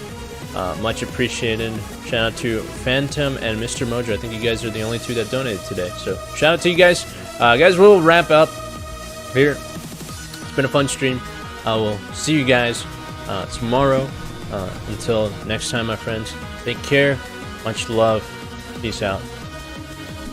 Speaker 1: Much appreciated. Shout out to Phantom and Mr. Mojo. I think you guys are the only two that donated today. So shout out to you guys. Guys, we'll wrap up here. It's been a fun stream. I will see you guys tomorrow. Until next time, my friends. Take care. Much love. Peace out.